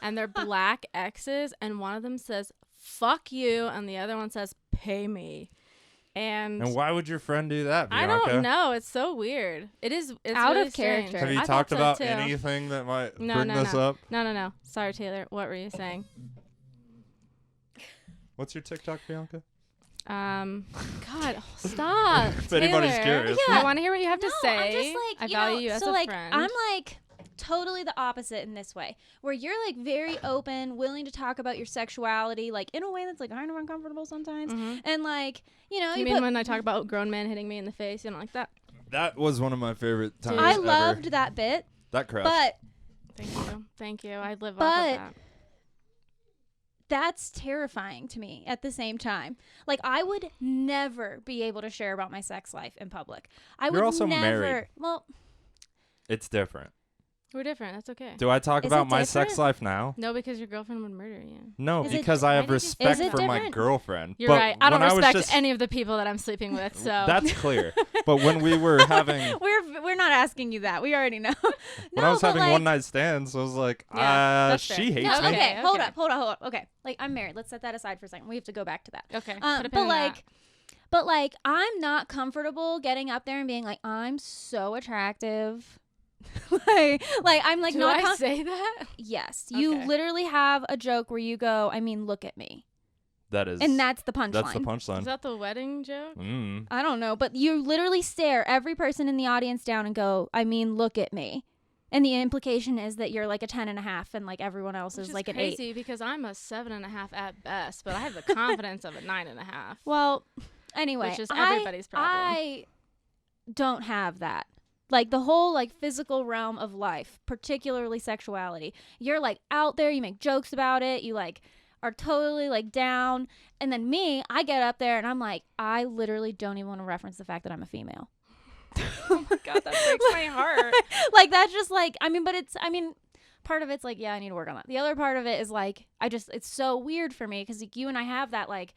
and they're black X's, and one of them says, fuck you, and the other one says, pay me. And why would your friend do that, I Bianca? don't know. It's so weird. It's Out really of character. strange. Have you I talked thought so, about too. anything that might No, bring no, this no. up? No. Sorry, Taylor. What were you saying? What's your TikTok, Bianca? God, stop. If anybody's Taylor. curious. I want to hear what you have to say. I'm just like, I you value know, you as so a like, friend. I'm like totally the opposite in this way, where you're like very open, willing to talk about your sexuality, like in a way that's like kind of uncomfortable sometimes, and like, you know, You mean when I talk about grown men hitting me in the face? You don't like that? That was one of my favorite times I ever. loved that bit, That crushed. but Thank you. I live off But- of that. that's terrifying to me at the same time. Like, I would never be able to share about my sex life in public. I would also never. married. Well, It's different. We're different. That's okay. Do I talk Is about it my different? sex life now? No, because your girlfriend would murder you. No, Is it because di- I why have did you- respect Is it for my different? girlfriend. You're But right. I don't when was respect just- any of the people that I'm sleeping with. So That's clear. But when we were having, we're not asking you that. We already know. when I was but having like, one night stands, I was like, Yeah, that's fair. she hates No, me. Okay, Okay, hold okay. up. Okay, like, I'm married. Let's set that aside for a second. We have to go back to that. okay. Put a pin But in like, that. I'm not comfortable getting up there and being like, I'm so attractive. like I'm like Do not. I say that? Yes, you Okay. literally have a joke where you go, I mean, look at me, That is. and that's the punchline. That's the Is punchline. that the wedding joke? I don't know, but you literally stare every person in the audience down and go, I mean, look at me. And the implication is that you're like a 10.5 and like everyone else Which is is like an crazy 8. because I'm a 7.5 at best, but I have the confidence of a 9.5. Well, anyway, Which is everybody's problem. I don't have that. Like the whole like physical realm of life, particularly sexuality. You're like out there, you make jokes about it, you like are totally like down. And then me, I get up there and I'm like, I literally don't even want to reference the fact that I'm a female. Oh my God, that breaks my heart. Like that's just like, part of it's like, yeah, I need to work on that. The other part of it is like, it's so weird for me because like, you and I have that like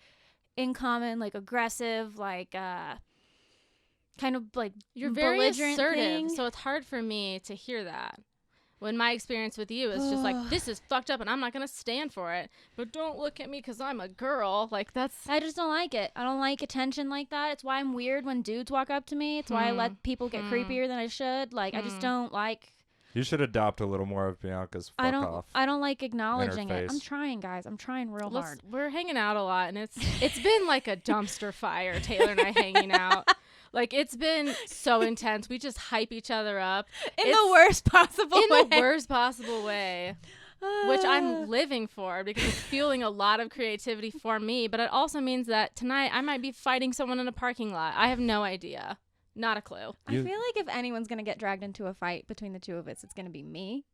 in common, like aggressive, like kind of like You're very belligerent assertive, thing. so it's hard for me to hear that. When my experience with you is just like, this is fucked up and I'm not going to stand for it. But don't look at me because I'm a girl. Like, that's... I just don't like it. I don't like attention like that. It's why I'm weird when dudes walk up to me. It's why I let people get creepier than I should. Like, I just don't like... You should adopt a little more of Bianca's fuck off. I don't like acknowledging it. I'm face. trying, guys. I'm trying real hard. We're hanging out a lot, and it's been like a dumpster fire, Taylor and I hanging out. Like, it's been so intense. We just hype each other up. In the worst possible way. In the worst possible way. Which I'm living for because it's fueling a lot of creativity for me. But it also means that tonight I might be fighting someone in a parking lot. I have no idea. Not a clue. I feel like if anyone's going to get dragged into a fight between the two of us, it's going to be me.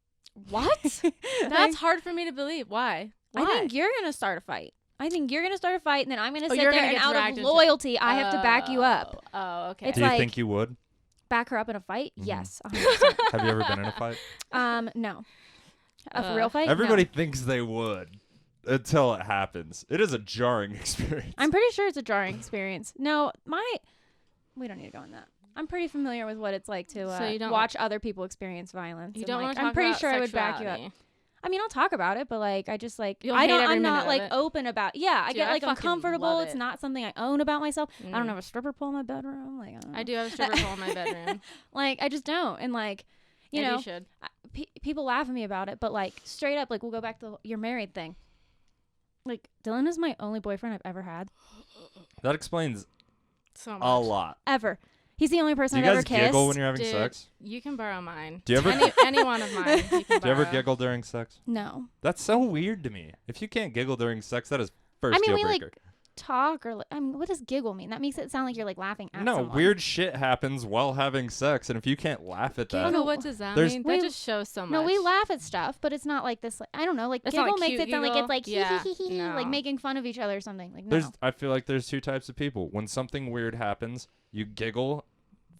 What? That's hard for me to believe. Why? I think you're going to start a fight. And then I'm going to sit you're there, gonna and get out dragged of into- loyalty, I have to back you up. Oh, okay. It's Do you like- think you would? Back her up in a fight? Mhm. Yes. 100%. Have you ever been in a fight? No. A real fight? Everybody No. thinks they would until it happens. It is a jarring experience. I'm pretty sure it's a jarring experience. No, we don't need to go on that. I'm pretty familiar with what it's like to So you don't watch other people experience violence. You and, don't like, want to talk I'm pretty about sure I would back you up. sexuality. I mean, I'll talk about it, but like, I just like, You'll hate every I'm minute not of like it. open about. Yeah, I Dude, get I like fucking uncomfortable. love It's it. not something I own about myself. I don't Mm. have a stripper pole in my bedroom. Like, I do have a stripper pole in my bedroom. Like, I just don't. And like, you Maybe know, you should. people laugh at me about it, but like, straight up, like, we'll go back to your married thing. Like, Dylan is my only boyfriend I've ever had. That explains So much. a lot. Ever. He's the only Do person you I've guys ever kissed. giggle when you're having Dude, sex? you can borrow mine. Do you ever any one of mine? You can do you ever borrow. giggle during sex? No. That's so weird to me. If you can't giggle during sex, that is first I mean, deal we breaker. like talk or I mean, what does giggle mean? That makes it sound like you're like laughing at No, someone. weird shit happens while having sex, and if you can't laugh at that, Giggle, what does that There's- mean? We- That just shows so much. No, we laugh at stuff, but it's not like this. Like, I don't know. Like It's not giggle like makes cute it sound like giggle. it's like Yeah, hee hee hee hee, no. like making fun of each other or something. Like there's no. I feel like there's two types of people. When something weird happens, you giggle,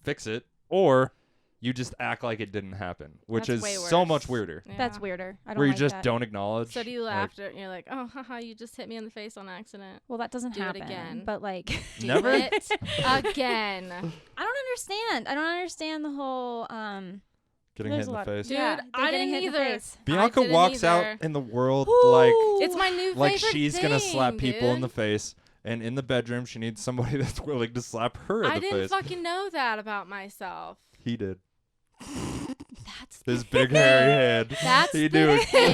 fix it, or you just act like it didn't happen, which That's is way so worse. much weirder. Yeah. That's weirder. I don't Where you like just that. don't acknowledge. So do you like, laugh and you're like, oh, haha, you just hit me in the face on accident. Well, that doesn't Do it happen. again. But like, Do Never? it again. I don't understand. I don't understand the whole Getting there's hit in a the lot- face. Dude, Yeah, they're I getting didn't hit in the either. face. Bianca didn't walks out either. in the world Ooh. It's my new like favorite she's gonna slap thing, people in dude. the face, and in the bedroom she needs somebody that's willing to slap her in I the didn't face. fucking know that about myself. He did. That's His big hairy head. That's he the knew it. thing.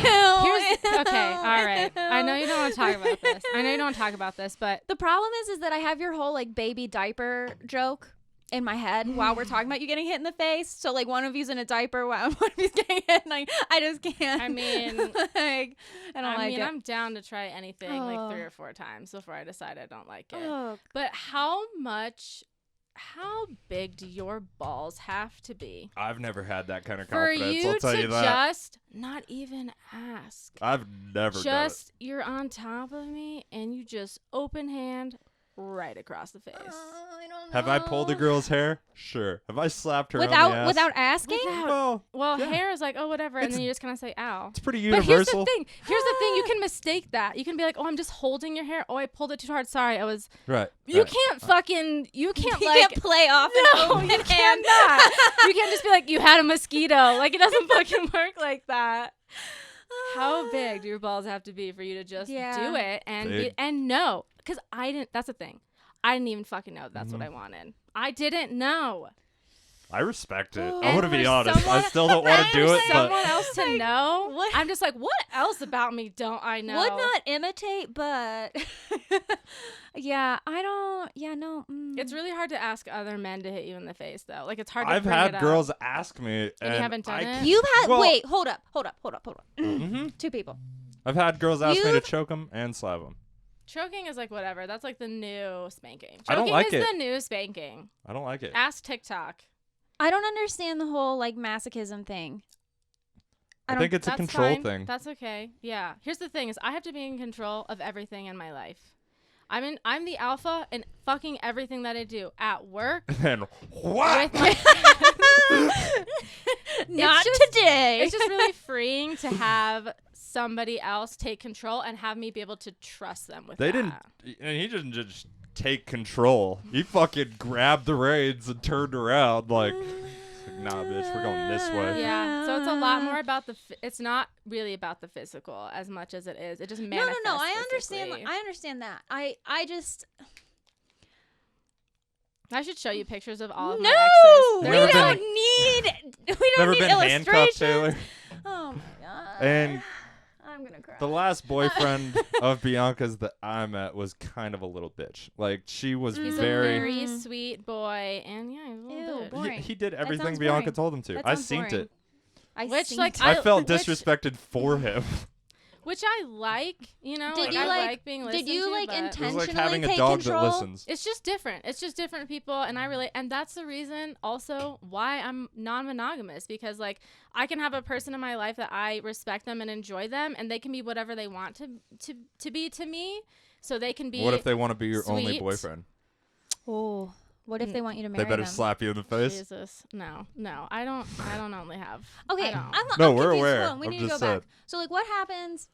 Okay, all right. I know you don't want to talk about this. I know you don't want to talk about this, but The problem is that I have your whole like baby diaper joke in my head while we're talking about you getting hit in the face. So like one of you's in a diaper while one of you's getting hit, and I just can't. I mean, like, I don't like it. I'm down to try anything Oh. like 3 or 4 times before I decide I don't like it. Oh, But how big do your balls have to be I've never had that kind of for confidence. you I'll tell to you that. just not even ask? I've never Just you're on top of me and you just open hand right across the face. I don't done it. Have I pulled a know. girl's hair? Sure. Have I slapped her on the ass? without asking? Well, Well, yeah. hair is like, oh, whatever, and It's- then you just kind of say, ow. it's pretty But here's the universal. thing. You can mistake that. You can be like, oh, I'm just holding your hair. Oh, I pulled it too hard. Sorry, I was. Right. You right. can't fucking. You can't You like. can't play off. No, you cannot. You can't just be like, you had a mosquito. Like, it doesn't fucking work like that. How big do your balls have to be for you to just Yeah. do it and Big. and no? Because I didn't. That's the thing. I didn't even fucking know that's what Mm-hmm. I wanted. I didn't know. I respect it. And I'm gonna be for honest. I someone- still don't want to do For it, but someone else to know, what- I'm just like, what else about me don't I know? Would not imitate, but yeah, I don't. Yeah, no. It's really hard to ask other men to hit you in the face, though. Like, it's hard to I've bring had it girls ask me, and you haven't done I it? can't- You've had. Well- Wait, hold up. Mhm. 2 people. I've had girls ask me to You've- choke them and slap them. up. Choking is like whatever. That's like the new spanking. Choking I don't like is it. the new spanking. I don't like it. Ask TikTok. I don't understand the whole like masochism thing. I think it's a That's control fine. thing. That's okay. Yeah. Here's the thing: is I have to be in control of everything in my life. I'm the alpha in fucking everything that I do at work. And what? With my Not just- today. It's just really freeing to have somebody else take control and have me be able to trust them with They that. didn't, and he didn't just take control. He fucking grabbed the reins and turned around like, nah, bitch, we're going this way. Yeah, so it's a lot more about it's not really about the physical as much as it is. It just manifests. No. I understand. physically. I understand that. I just I should show you pictures of all of no. my exes. We Never don't been- need. We don't Never need been handcuffed, illustrations. Taylor. Oh my god. And I'm gonna cry. the last boyfriend of Bianca's that I met was kind of a little bitch. Like, she was He's very. a very sweet boy, and yeah, he's a little Ew, bitch. He, boring. he did That everything sounds Bianca boring. told him to. That I sounds synced boring. it. Which, seen like, it. I felt which- disrespected for him. Which I like, you know. Did like, you, I like- like being did listened you, to, like, but It was intentionally like having a take dog control? that listens. it's just different. It's just different people, and I relate, and that's the reason also why I'm non-monogamous, because like I can have a person in my life that I respect them and enjoy them, and they can be whatever they want to be to me, so they can be. What if they want to be your only sweet. boyfriend? Oh, what if they want you to marry They better them? slap you in the face. Jesus, no, I don't only have. Okay, I don't. No, I'm we're confused. aware. Hold on, we I'm need to go just back. saying. So like, what happens?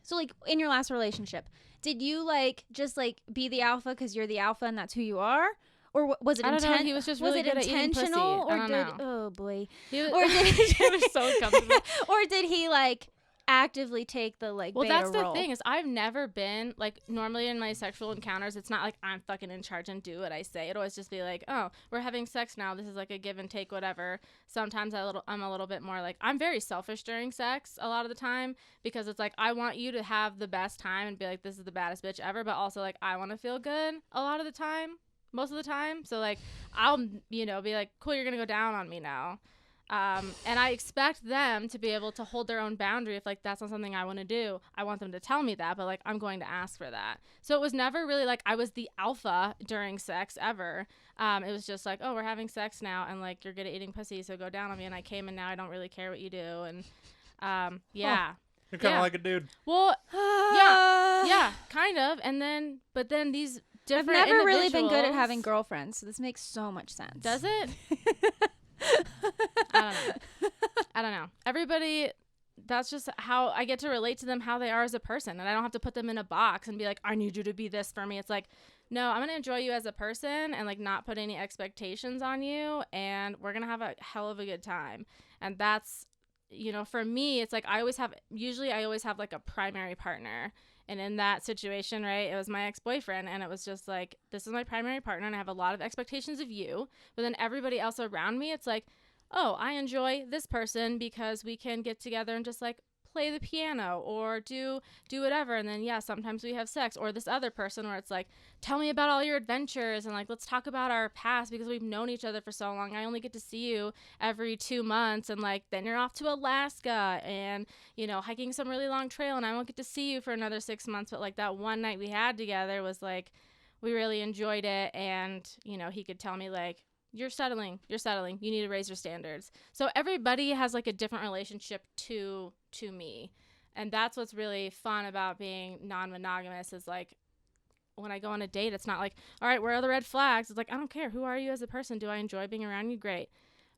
So like, in your last relationship, did you like just like be the alpha because you're the alpha and that's who you are, Or was it I don't know. He was just really good at eating pussy. intentional, I don't know. oh boy, He was, or did it was so uncomfortable. or did he like actively take the like Well, beta that's the role? thing is I've never been like normally in my sexual encounters. It's not like I'm fucking in charge and do what I say. It always just be like, oh, we're having sex now. This is like a give and take, whatever. Sometimes I'm a little bit more like I'm very selfish during sex a lot of the time because it's like I want you to have the best time and be like this is the baddest bitch ever, but also like I want to feel good a lot of the time, most of the time. So like I'll be like, cool, you're gonna go down on me now. And I expect them to be able to hold their own boundary. If like that's not something I want to do, I want them to tell me that, but like I'm going to ask for that. So it was never really like I was the alpha during sex ever. It was just like, oh, we're having sex now and like you're good at eating pussy, so go down on me. And I came and now I don't really care what you do. And yeah. You're kind of like a dude. Well, yeah, kind of. And then, but then these I've different never really been good at individuals- having girlfriends, so this makes so much sense. Does it? I don't know. Everybody, that's just how I get to relate to them, how they are as a person. And I don't have to put them in a box and be like, I need you to be this for me. It's like, no, I'm going to enjoy you as a person and like not put any expectations on you. And we're going to have a hell of a good time. And that's, for me, it's like I always have like a primary partner. And in that situation, right, it was my ex-boyfriend, and it was just like, this is my primary partner, and I have a lot of expectations of you. But then everybody else around me, it's like, oh, I enjoy this person because we can get together and just like play the piano or do whatever. And then, yeah, sometimes we have sex. Or this other person where it's like, tell me about all your adventures and like, let's talk about our past because we've known each other for so long. I only get to see you every 2 months. And like, then you're off to Alaska and, hiking some really long trail and I won't get to see you for another 6 months. But like that one night we had together was like, we really enjoyed it. And, he could tell me like, you're settling. You need to raise your standards. So everybody has like a different relationship to me. And that's what's really fun about being non-monogamous is like when I go on a date, it's not like, all right, where are the red flags? It's like, I don't care. Who are you as a person? Do I enjoy being around you? Great.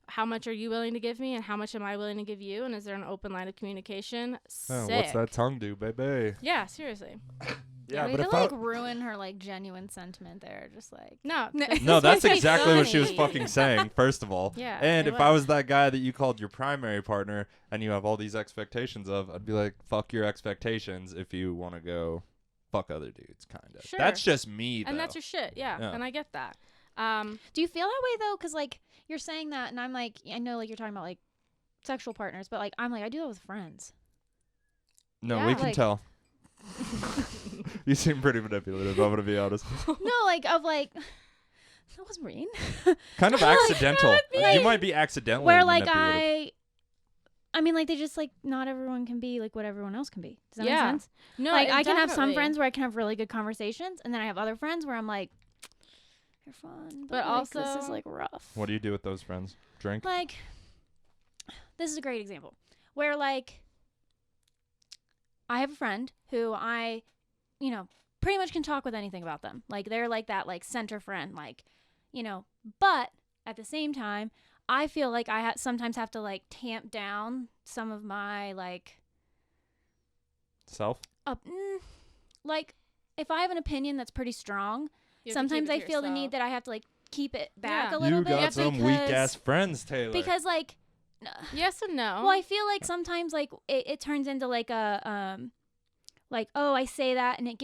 How much are you willing to give me and how much am I willing to give you? And is there an open line of communication? Sick. What's that tongue do, baby? Yeah, seriously. Yeah, Way but to if like ruin her like genuine sentiment there, just like No. No, that's It's exactly what she was funny. fucking saying, first of all. Yeah, And it if I was. was that guy that you called your primary partner and you have all these expectations of, I'd be like, fuck your expectations if you want to go fuck other dudes, kind of. Sure. That's just me, though. And that's your shit. Yeah. And I get that. Do you feel that way though? Because like you're saying that, and I'm like, I know like you're talking about like sexual partners, but like I'm like I do that with friends. No, Yeah, we can like- tell. You seem pretty manipulative, I'm going to be honest. No, like of like that was mean. Kind of Like, accidental. like- You might be accidentally Where like manipulative. I mean like they just like not everyone can be like what everyone else can be. Does that Yeah. make sense? No, Like I can have some definitely. friends where I can have really good conversations, and then I have other friends where I'm like, you're fun, But like, this is also- like rough. What do you do with those friends? Drink? Like, this is a great example where like I have a friend who I, pretty much can talk with anything about them. Like they're like that like center friend, like, but at the same time, I feel like I sometimes have to like tamp down some of my like Self? like if I have an opinion that's pretty strong, You have to keep sometimes it I to feel the yourself. need that I have to like keep it back Yeah. a little You bit. got some weak-ass friends, Taylor. Because like Yes and no. well, I feel like sometimes like it turns into like a like, oh, I say that and it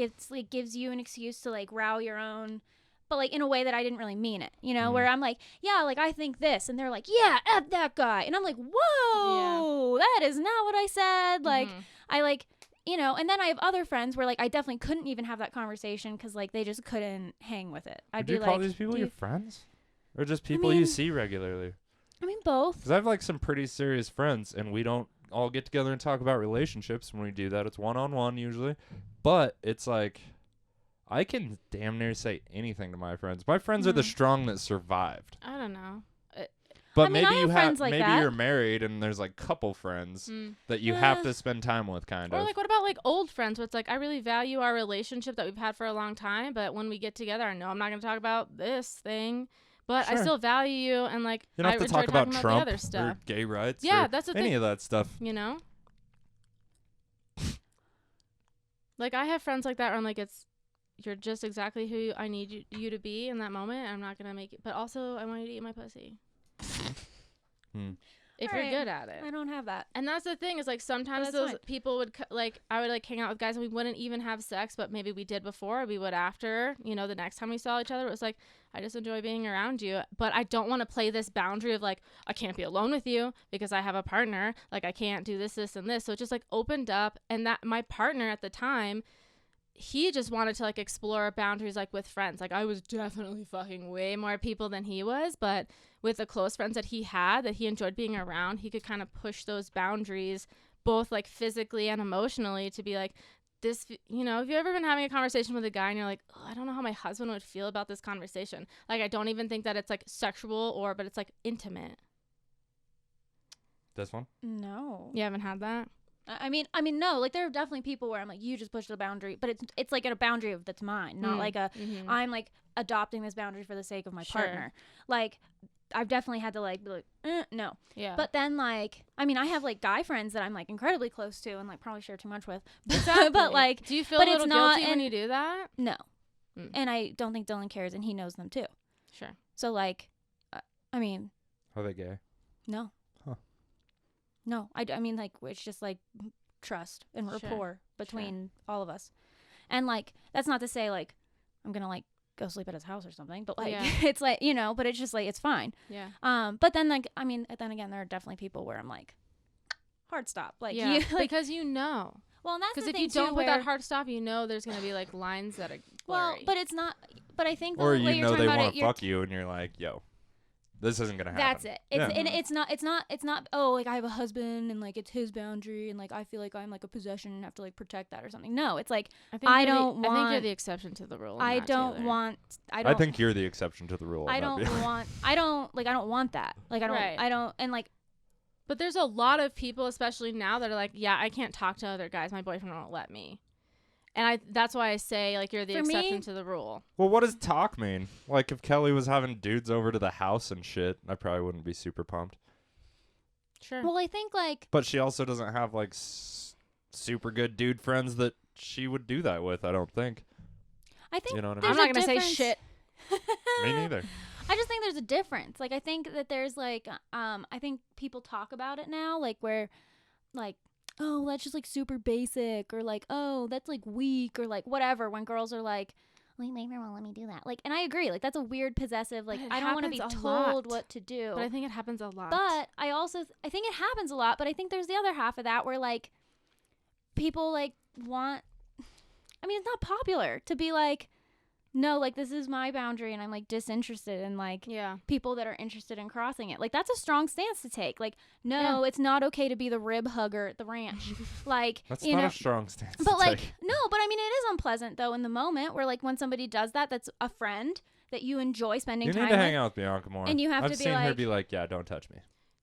gives you an excuse to like row your own, but like in a way that I didn't really mean it, where I'm like, yeah, like I think this, and they're like, yeah, F that guy, and I'm like, whoa, that is not what I said. Like Mhm. I like, and then I have other friends where like I definitely couldn't even have that conversation because like they just couldn't hang with it. I'd Would be you like, call these people "Do your you-" friends? Or just people you mean- see regularly? I mean both. Because I have like some pretty serious friends, and we don't all get together and talk about relationships. When we do that, it's one-on-one usually. But it's like, I can damn near say anything to my friends. My friends are the strong that survived. I don't know. But I mean, I maybe you have friends like maybe that. you're married and there's like couple friends that you have to spend time with, kind Or of. like, what about like old friends? Where it's like, I really value our relationship that we've had for a long time, but when we get together, I know I'm not going to talk about this thing, but I Sure. still value you, and like You don't I have to enjoy talk about talking Trump the other or stuff. gay rights Yeah, or that's the any thing. of that stuff. Like I have friends like that where I'm like, it's you're just exactly who I need you to be in that moment. I'm not gonna make it, but also I want you to eat my pussy. If All you're right. good at it. I don't have that. And that's the thing is like sometimes that's those fine. people would I would like hang out with guys and we wouldn't even have sex, but maybe we did before, or we would after, you know, the next time we saw each other. It was like, I just enjoy being around you, but I don't want to play this boundary of like, I can't be alone with you because I have a partner. Like I can't do this, this, and this. So it just like opened up, and that my partner at the time, he just wanted to like explore boundaries like with friends. Like I was definitely fucking way more people than he was, but with the close friends that he had that he enjoyed being around, he could kind of push those boundaries both like physically and emotionally to be like, this, you know, have you ever been having a conversation with a guy and you're like, oh, I don't know how my husband would feel about this conversation. Like I don't even think that it's like sexual but it's like intimate. This one? No. You haven't had that? I mean, no. Like there are definitely people where I'm like, you just pushed the boundary, but it's like a boundary that's mine, not like a. Mm-hmm. I'm like adopting this boundary for the sake of my Sure. partner. Like, I've definitely had to like be like, no. Yeah. But then like, I mean, I have like guy friends that I'm like incredibly close to and like probably share too much with. Exactly. But like, do you feel but a it's little not- guilty when and- you do that? no. Mm. And I don't think Dylan cares, and he knows them too. Sure. So like, I mean, Are they gay? no. Huh. No, I mean like it's just like trust and Sure. rapport between all of us, and like that's not to say like I'm gonna like go sleep at his house or something, but like Yeah. it's like, you know, but it's just like it's fine. Yeah. But then like I mean then again there are definitely people where I'm like hard stop, like Yeah. you like, because you know. well, and that's Because the if thing you don't too, put where, that hard stop, you know there's gonna be like lines that are well, blurry. but it's not. But I think the Or way you you're know talking they about want it, to fuck you and you're like, yo, this isn't going to happen. that's it. It's Yeah. and it's not. Oh, like I have a husband and like it's his boundary and like I feel like I'm like a possession and have to like protect that or something. No, it's like I I you're don't I think you're want- the exception to the rule. in I that, don't Taylor. want. I think you're the exception to the rule. I don't want. I don't want that. Like I don't. Right. I don't. And like But there's a lot of people, especially now, that are like, yeah, I can't talk to other guys. My boyfriend won't let me. And that's why I say, like, you're the For exception me- to the rule. Well, what does talk mean? Like, if Kelly was having dudes over to the house and shit, I probably wouldn't be super pumped. Sure. well, I think like But she also doesn't have, like, super good dude friends that she would do that with, I don't think. I think You know what I there's mean? I'm not a going to say difference- shit. Me neither. I just think there's a difference. Like I think that there's like I think people talk about it now like where like oh that's just like super basic or like oh that's like weak or like whatever when girls are like well my boyfriend won't let me do that like and I agree like that's a weird possessive like But it I don't want to be happens a told lot. what to do. But I think it happens a lot. But I also I think it happens a lot, but I think there's the other half of that where like people like want I mean it's not popular to be like no, like this is my boundary and I'm like disinterested in like yeah. people that are interested in crossing it. Like that's a strong stance to take. Like no, it's not okay to be the rib hugger at the ranch. Like That's you not know a strong stance but to like take. no, but I mean it is unpleasant though in the moment where like when somebody does that that's a friend that you enjoy spending You time need to with. hang out with Bianca more. And you have I've to be seen her like- be like, yeah, don't touch me.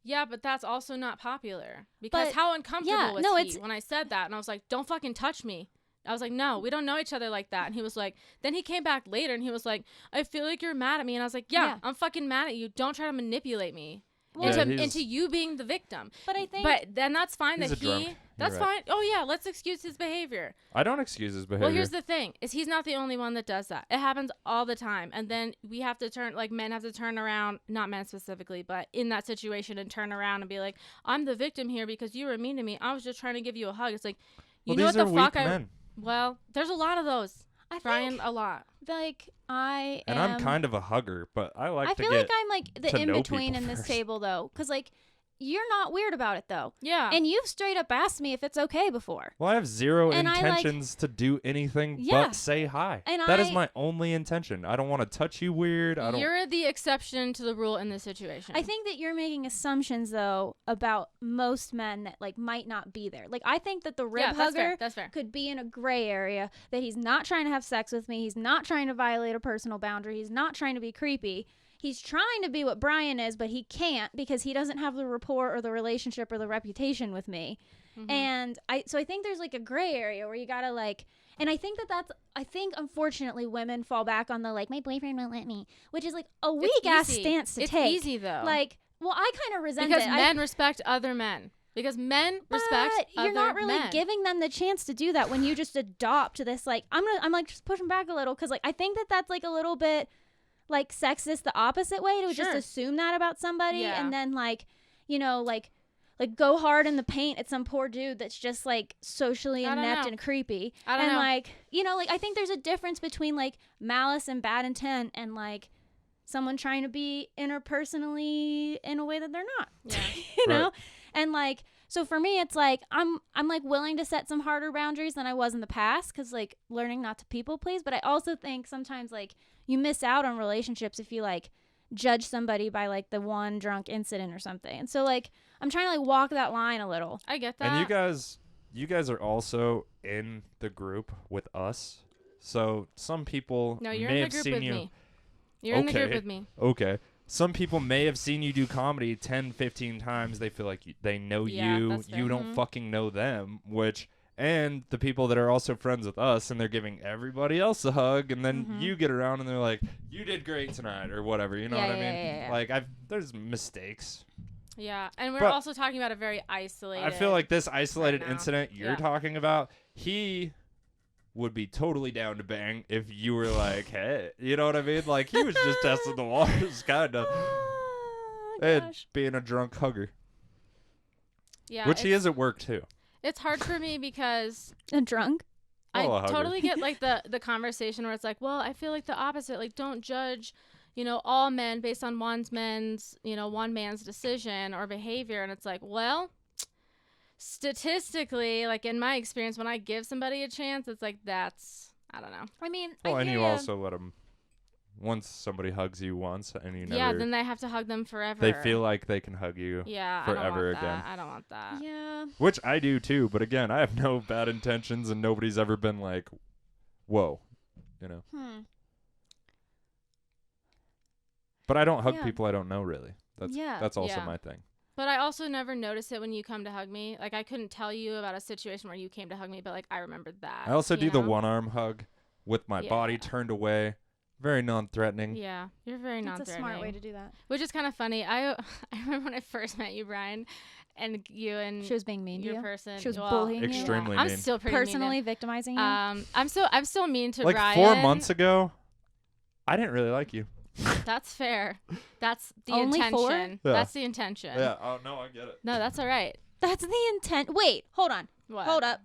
Yeah, but that's also not popular. Because But- how uncomfortable yeah, was no, he it's- when I said that? And I was like, don't fucking touch me. I was like, no, we don't know each other like that. And he was like, then he came back later and he was like, I feel like you're mad at me. And I was like, yeah. I'm fucking mad at you. Don't try to manipulate me Yeah, into you being the victim. But I think But then that's fine He's that a drunk. he, You're that's right. fine. Oh yeah, let's excuse his behavior. I don't excuse his behavior. Well, here's the thing: is he's not the only one that does that. It happens all the time, and then we have to turn, like men have to turn around, not men specifically, but in that situation, and turn around and be like, "I'm the victim here because you were mean to me. I was just trying to give you a hug." It's like, you well, know these what are the weak fuck? men. Well, there's a lot of those, I Brian. think A lot. like I And am I'm kind of a hugger, but I like I to feel get... like I'm like the to in know between people in this first. table though cuz like you're not weird about it though. Yeah. And you've straight up asked me if it's okay before. Well, I have zero And I, like- intentions to do anything Yeah. but say hi. And That is I- my only intention. I don't want to touch you weird. I don't. You're the exception to the rule in this situation. I think that you're making assumptions though about most men that like might not be there. Like I think that the rib yeah, that's fair. hugger That's fair. could be in a gray area that he's not trying to have sex with me, he's not trying to violate a personal boundary, he's not trying to be creepy. He's trying to be what Brian is, but he can't because he doesn't have the rapport or the relationship or the reputation with me. Mm-hmm. And I think there's like a gray area where you gotta like, and I think I think unfortunately women fall back on the like my boyfriend won't let me, which is like a weak ass easy. stance to It's take. easy though. Like, well, I kind of resent because it. men respect other men. because men respect But you're not other really men. giving them the chance to do that when you just adopt this. Like, I'm like just pushing back a little because like I think that that's like a little bit like sexist the opposite way to just Sure. assume that about somebody Yeah. and then like like go hard in the paint at some poor dude that's just like socially I don't inept know. and creepy. I don't and know. like like I think there's a difference between like malice and bad intent and like someone trying to be interpersonally in a way that they're not. Yeah. you Right. know? And like so for me it's like I'm like willing to set some harder boundaries than I was in the past cuz like learning not to people please, but I also think sometimes like you miss out on relationships if you like judge somebody by like the one drunk incident or something. And so like I'm trying to like walk that line a little. I get that. And you guys are also in the group with us. So some people No, you're may in have the group seen with you. me. You're in the group Okay. with me. Okay. Some people may have seen you do comedy 10, 15 times. They feel like they know Yeah, you. that's fair. You don't Mhm. fucking know them, and the people that are also friends with us, and they're giving everybody else a hug, and then you get around and they're like, you did great tonight, or whatever. You know Yeah, what I yeah, mean? yeah, yeah. Like, there's mistakes. Yeah, and we're But also talking about a very isolated. I feel like this isolated now. incident you're Yeah. talking about, he would be totally down to bang if you were like, hey, you know what I mean? Like, he was just testing the waters, kind of. Oh, And gosh. being a drunk hugger. yeah, Which he it's- is at work, too. It's hard for me because A drunk? I Oh, a hugger. totally get like the conversation where it's like, well, I feel like the opposite. Like, don't judge, all men based on one man's decision or behavior. And it's like, well, statistically, like in my experience, when I give somebody a chance, it's like I don't know. I mean, Well, I and hear you ya. also let them, once somebody hugs you once and you never, Yeah, then they have to hug them forever. they feel like they can hug you. yeah, forever I don't want again. That. I don't want that. Yeah. Which I do, too. But again, I have no bad intentions and nobody's ever been like, whoa, But I don't hug Yeah. people I don't know, really. Yeah. That's also Yeah. my thing. But I also never notice it when you come to hug me. Like, I couldn't tell you about a situation where you came to hug me, but like I remembered that. I also you do the know? one arm hug with my body Yeah. turned away. Very non-threatening. Yeah, you're very That's a non-threatening. smart way to do that. Which is kind of funny. I remember when I first met you, Brian, and you and She was being mean to your you. person. She was well, bullying you. Extremely I'm mean. still pretty mean to- Personally victimizing you. I'm still mean to Like Brian. 4 months ago, I didn't really like you. That's fair. That's the Only 4? intention. Yeah. That's the intention. Yeah. Oh, no, I get it. No, that's all right. That's the intent. Wait, hold on. What? Hold up.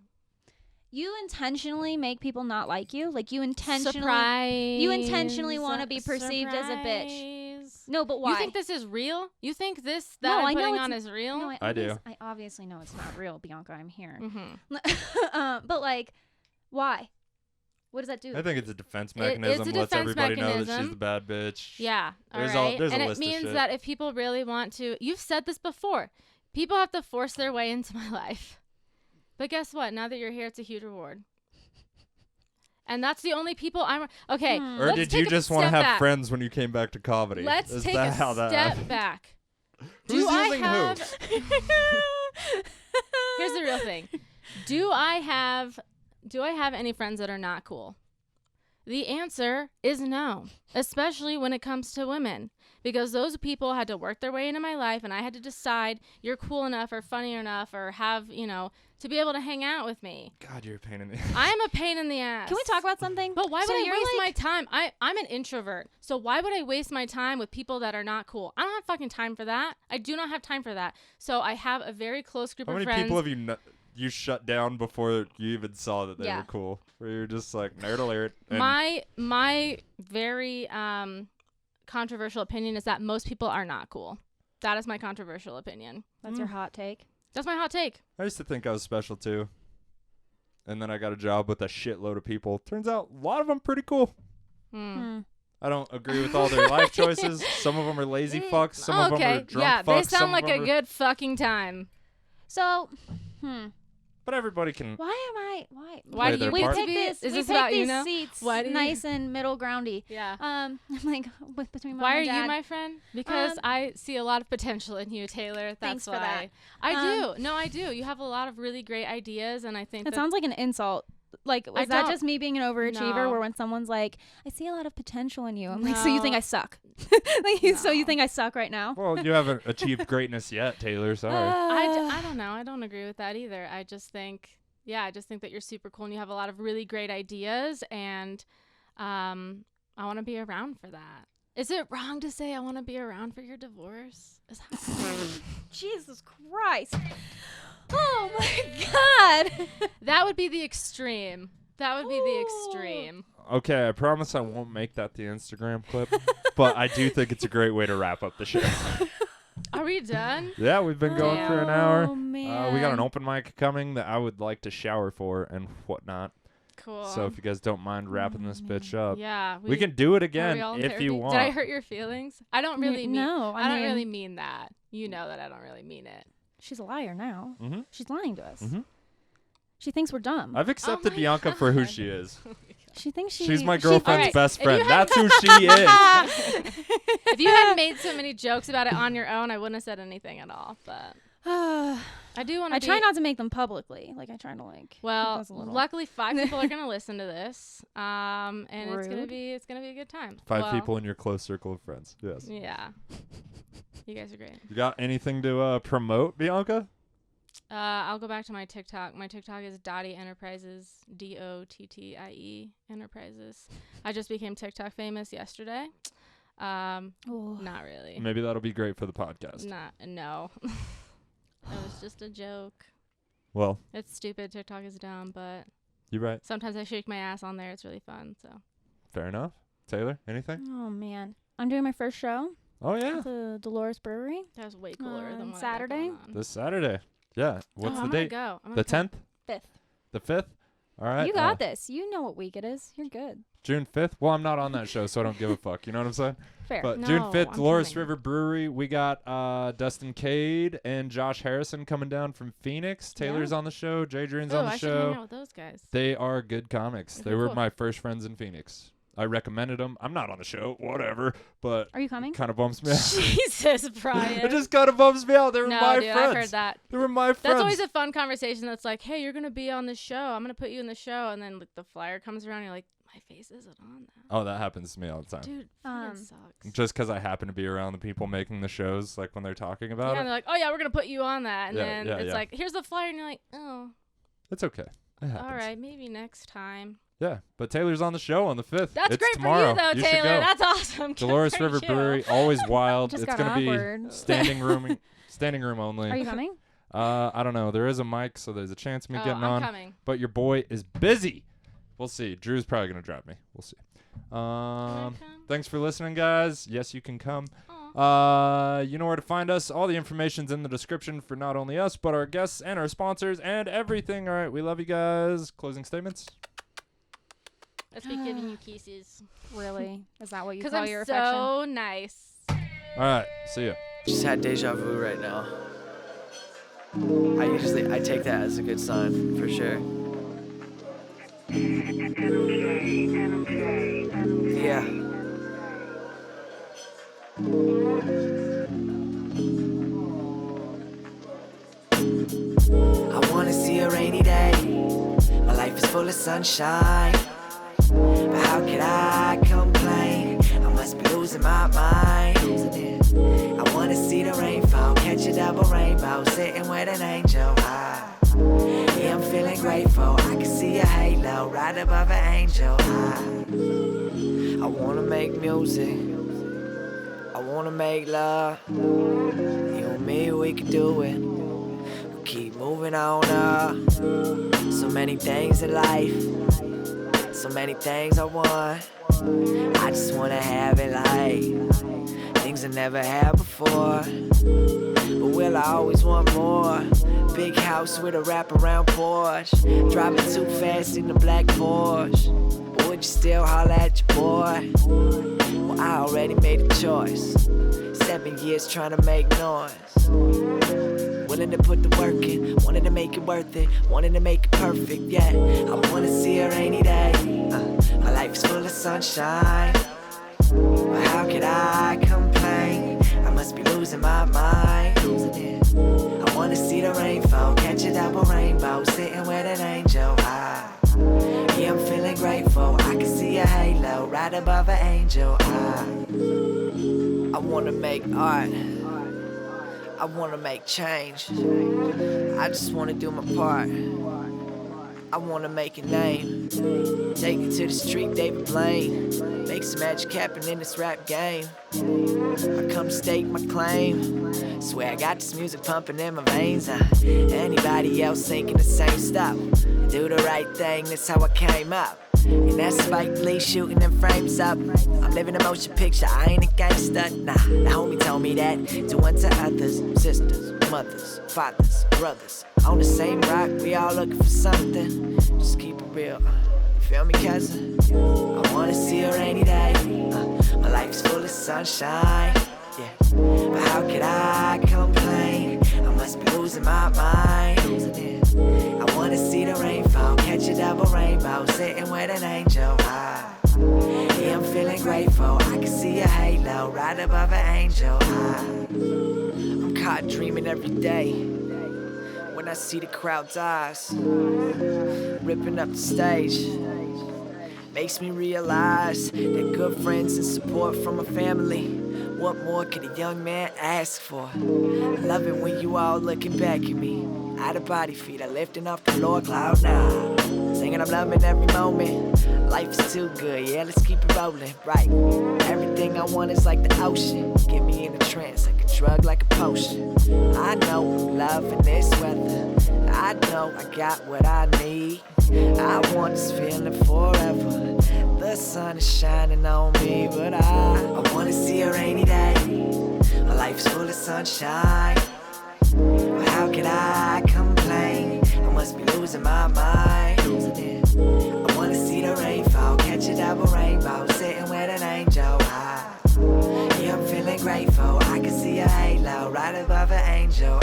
You intentionally make people not like you? Like you intentionally Surprise. You intentionally wanna be perceived as a bitch. Surprise. No, but why? You think this is real? You think this that No, I'm I know putting it's- on is real? No, I do. I obviously know it's not real, Bianca. I'm here. Mm-hmm. But like, why? What does that do? I think it's a defense It is mechanism. a Lets defense everybody know that she's mechanism. the bad bitch. Yeah. All There's right. there's a and it list of means shit. that if people really want to, you've said this before, people have to force their way into my life. But guess what? Now that you're here, it's a huge reward. And that's the only people I'm. Okay. Or let's did take you a just want to step have back. friends when you came back to comedy? Let's Is take that a how that step happened? back. Who's Do I using who? have? Here's the real thing. Do I have any friends that are not cool? The answer is no, especially when it comes to women, because those people had to work their way into my life and I had to decide you're cool enough or funny enough or have, to be able to hang out with me. God, you're a pain in the I'm a pain in the ass. Can we talk about something? But why So would I you're waste my like- time? I'm an introvert. So why would I waste my time with people that are not cool? I don't have fucking time for that. I do not have time for that. So I have a very close group How of many friends. people have you shut down before you even saw that they Yeah. were cool? Where you're just like, nerd alert. And My very controversial opinion is that most people are not cool. That is my controversial opinion. That's your hot take. That's my hot take. I used to think I was special too. And then I got a job with a shitload of people. Turns out a lot of them pretty cool. Hmm. I don't agree with all their life choices. Some of them are lazy fucks. Some of them are drunk yeah, fucks. they some sound of like them a are- good fucking time. So, But everybody can. why Why do do you you Play pick their to part. be? this? Is we this pick about these you? seats Why do you- nice and middle groundy. Yeah. I'm like between mom Why are and dad. you my friend? Because Um, I see a lot of potential in you, Taylor. That's Thanks for why. that. I do. No, I do. You have a lot of really great ideas, and I think It that sounds like an insult. Like, was that just me being an overachiever? No. Where when someone's like, I see a lot of potential in you. I'm like, so you think I suck? So you think I suck right now? Well, you haven't achieved greatness yet, Taylor. Sorry. I don't know. I don't agree with that either. I just think that you're super cool and you have a lot of really great ideas, and I want to be around for that. Is it wrong to say I want to be around for your divorce? Is that Jesus Christ. Oh my God. That would be the extreme. That would be the extreme. Okay, I promise I won't make that the Instagram clip, but I do think it's a great way to wrap up the show. Are we done? Yeah, we've been going for an hour. Oh, man. We got an open mic coming that I would like to shower for and whatnot. Cool. So if you guys don't mind wrapping this bitch up, yeah, we can do it are again we all in if therapy? you want. Did I hurt your feelings? I don't really mean. No, I don't mean, really mean that. You know that I don't really mean it. She's a liar now. Mm-hmm. She's lying to us. Mm-hmm. She thinks we're dumb. I've accepted my Bianca for who God. she is. She thinks She's my she- girlfriend's Alright, best if friend. you That's who she is. If you hadn't made so many jokes about it on your own, I wouldn't have said anything at all. But I do want to. I try not to make them publicly. Like, I try to, like, keep Well, those a little- luckily 5 people are gonna listen to this, and it's Rude. gonna be a good time. 5 Well, people in your close circle of friends. Yes. Yeah, you guys are great. You got anything to promote, Bianca? I'll go back to my TikTok. My TikTok is Dottie Enterprises, DOTTIE Enterprises. I just became TikTok famous yesterday. Not really. Maybe that'll be great for the podcast. No. It was just a joke. Well, It's stupid. TikTok is dumb, but you're right. sometimes I shake my ass on there. It's really fun. So Fair enough. Taylor, anything? Oh, man. I'm doing my first show Oh, yeah. at the Dolores Brewery. that was way cooler than On what Saturday? I got going on. This Saturday. Yeah. What's the I'm date? Gonna go. I'm The gonna 10th? 5th. The 5th? All right. You got this. You know what week it is. You're good. June 5th? Well, I'm not on that show, so I don't give a fuck. You know what I'm saying? Fair. But No, June 5th, I'm Dolores coming. River Brewery. We got Dustin Cade and Josh Harrison coming down from Phoenix. Taylor's on the show. Jadrian's Oh, on the I should hang show. out with those guys. They are good comics. Okay, They were cool. my first friends in Phoenix. I recommended them. I'm not on the show, whatever, but Are you coming? kind of bumps me out. Jesus, Brian. It just kind of bumps me out. They were no, my dude, friends. I've heard that. They were my friends. That's always a fun conversation. That's like, hey, you're gonna be on the show. I'm gonna put you in the show, and then like, the flyer comes around. And you're like, my face isn't on that. Oh, that happens to me all the time. Dude, fucking sucks. Just because I happen to be around the people making the shows, like when they're talking about Yeah, and it. they're like, oh yeah, we're gonna put you on that, and Yeah, then yeah, it's yeah. like, here's the flyer, and you're like, oh, It's okay. It happens. all right, maybe next time. Yeah, but Taylor's on the show on the 5th. That's it's great tomorrow. for you though, should Taylor. go. That's awesome. Good Dolores for River you. Brewery, always wild. Just It's got gonna be awkward. standing room only. Are you coming? I don't know. There is a mic, so there's a chance of me Oh, getting I'm on. coming. But your boy is busy. We'll see. Drew's probably gonna drive me. We'll see. Can I come? Thanks for listening, guys. Yes, you can come. Aw. You know where to find us. All the information's in the description for not only us, but our guests and our sponsors and everything. All right, we love you guys. Closing statements. Let's be giving you kisses. Really? Is that what you Because call I'm your affection? so nice. All right, see ya. Just had deja vu right now. I take that as a good sign for sure. Yeah. I wanna see a rainy day. My life is full of sunshine. But how could I complain? I must be losing my mind. I wanna see the rainfall, catch a double rainbow, sitting with an angel. Yeah, I'm feeling grateful. I can see a halo right above an angel. I wanna make music. I wanna make love. You and me, we can do it. We'll keep moving on up. So many things in life. So many things I want. I just wanna have it like things I never had before. But will I always want more? Big house with a wraparound porch. Driving too fast in the black Porsche. But would you still holler at your boy? Well, I already made a choice. 7 years trying to make noise. Willing to put the work in, wanting to make it worth it, wanting to make it perfect, yeah. I wanna see a rainy day. My life is full of sunshine. But how could I complain? I must be losing my mind. I wanna see the rainfall, catch a double rainbow, sitting with an angel. right above an angel. I wanna make art, I wanna make change. I just wanna do my part, I wanna make a name. Take it to the street, David Blaine. Make some magic happen in this rap game. I come stake my claim. Swear I got this music pumping in my veins. Anybody else thinking the same stuff? Do the right thing, that's how I came up. And that's Spike Lee shooting them frames up. I'm living a motion picture, I ain't a gangster. Nah, the homie told me that. Do unto others, sisters, mothers, fathers, brothers. On the same rock, we all looking for something. Just keep it real, you feel me, cousin? I wanna see a rainy day. My life's full of sunshine, yeah. But how could I complain? I must be losing my mind. I wanna see the rain fall, catch a double rainbow, sitting with an angel. Yeah, I'm feeling grateful. I can see a halo right above an angel. I'm caught dreaming every day when I see the crowd's eyes ripping up the stage. Makes me realize that good friends and support from a family. What more could a young man ask for? I love it when you all looking back at me. Out of body, feet are lifting off the floor, cloud nine. Singing I'm loving every moment. Life is too good, yeah, let's keep it rolling, right. Everything I want is like the ocean. Get me in a trance, like a drug, like a potion. I know I'm loving this weather. I know I got what I need. I want this feeling forever. The sun is shining on me, but I wanna see a rainy day. My life's full of sunshine. But how could I complain? I must be losing my mind. I wanna see the rain fall, catch a double rainbow, sitting with an angel. Yeah, I'm feeling grateful. I can see a halo right above an angel.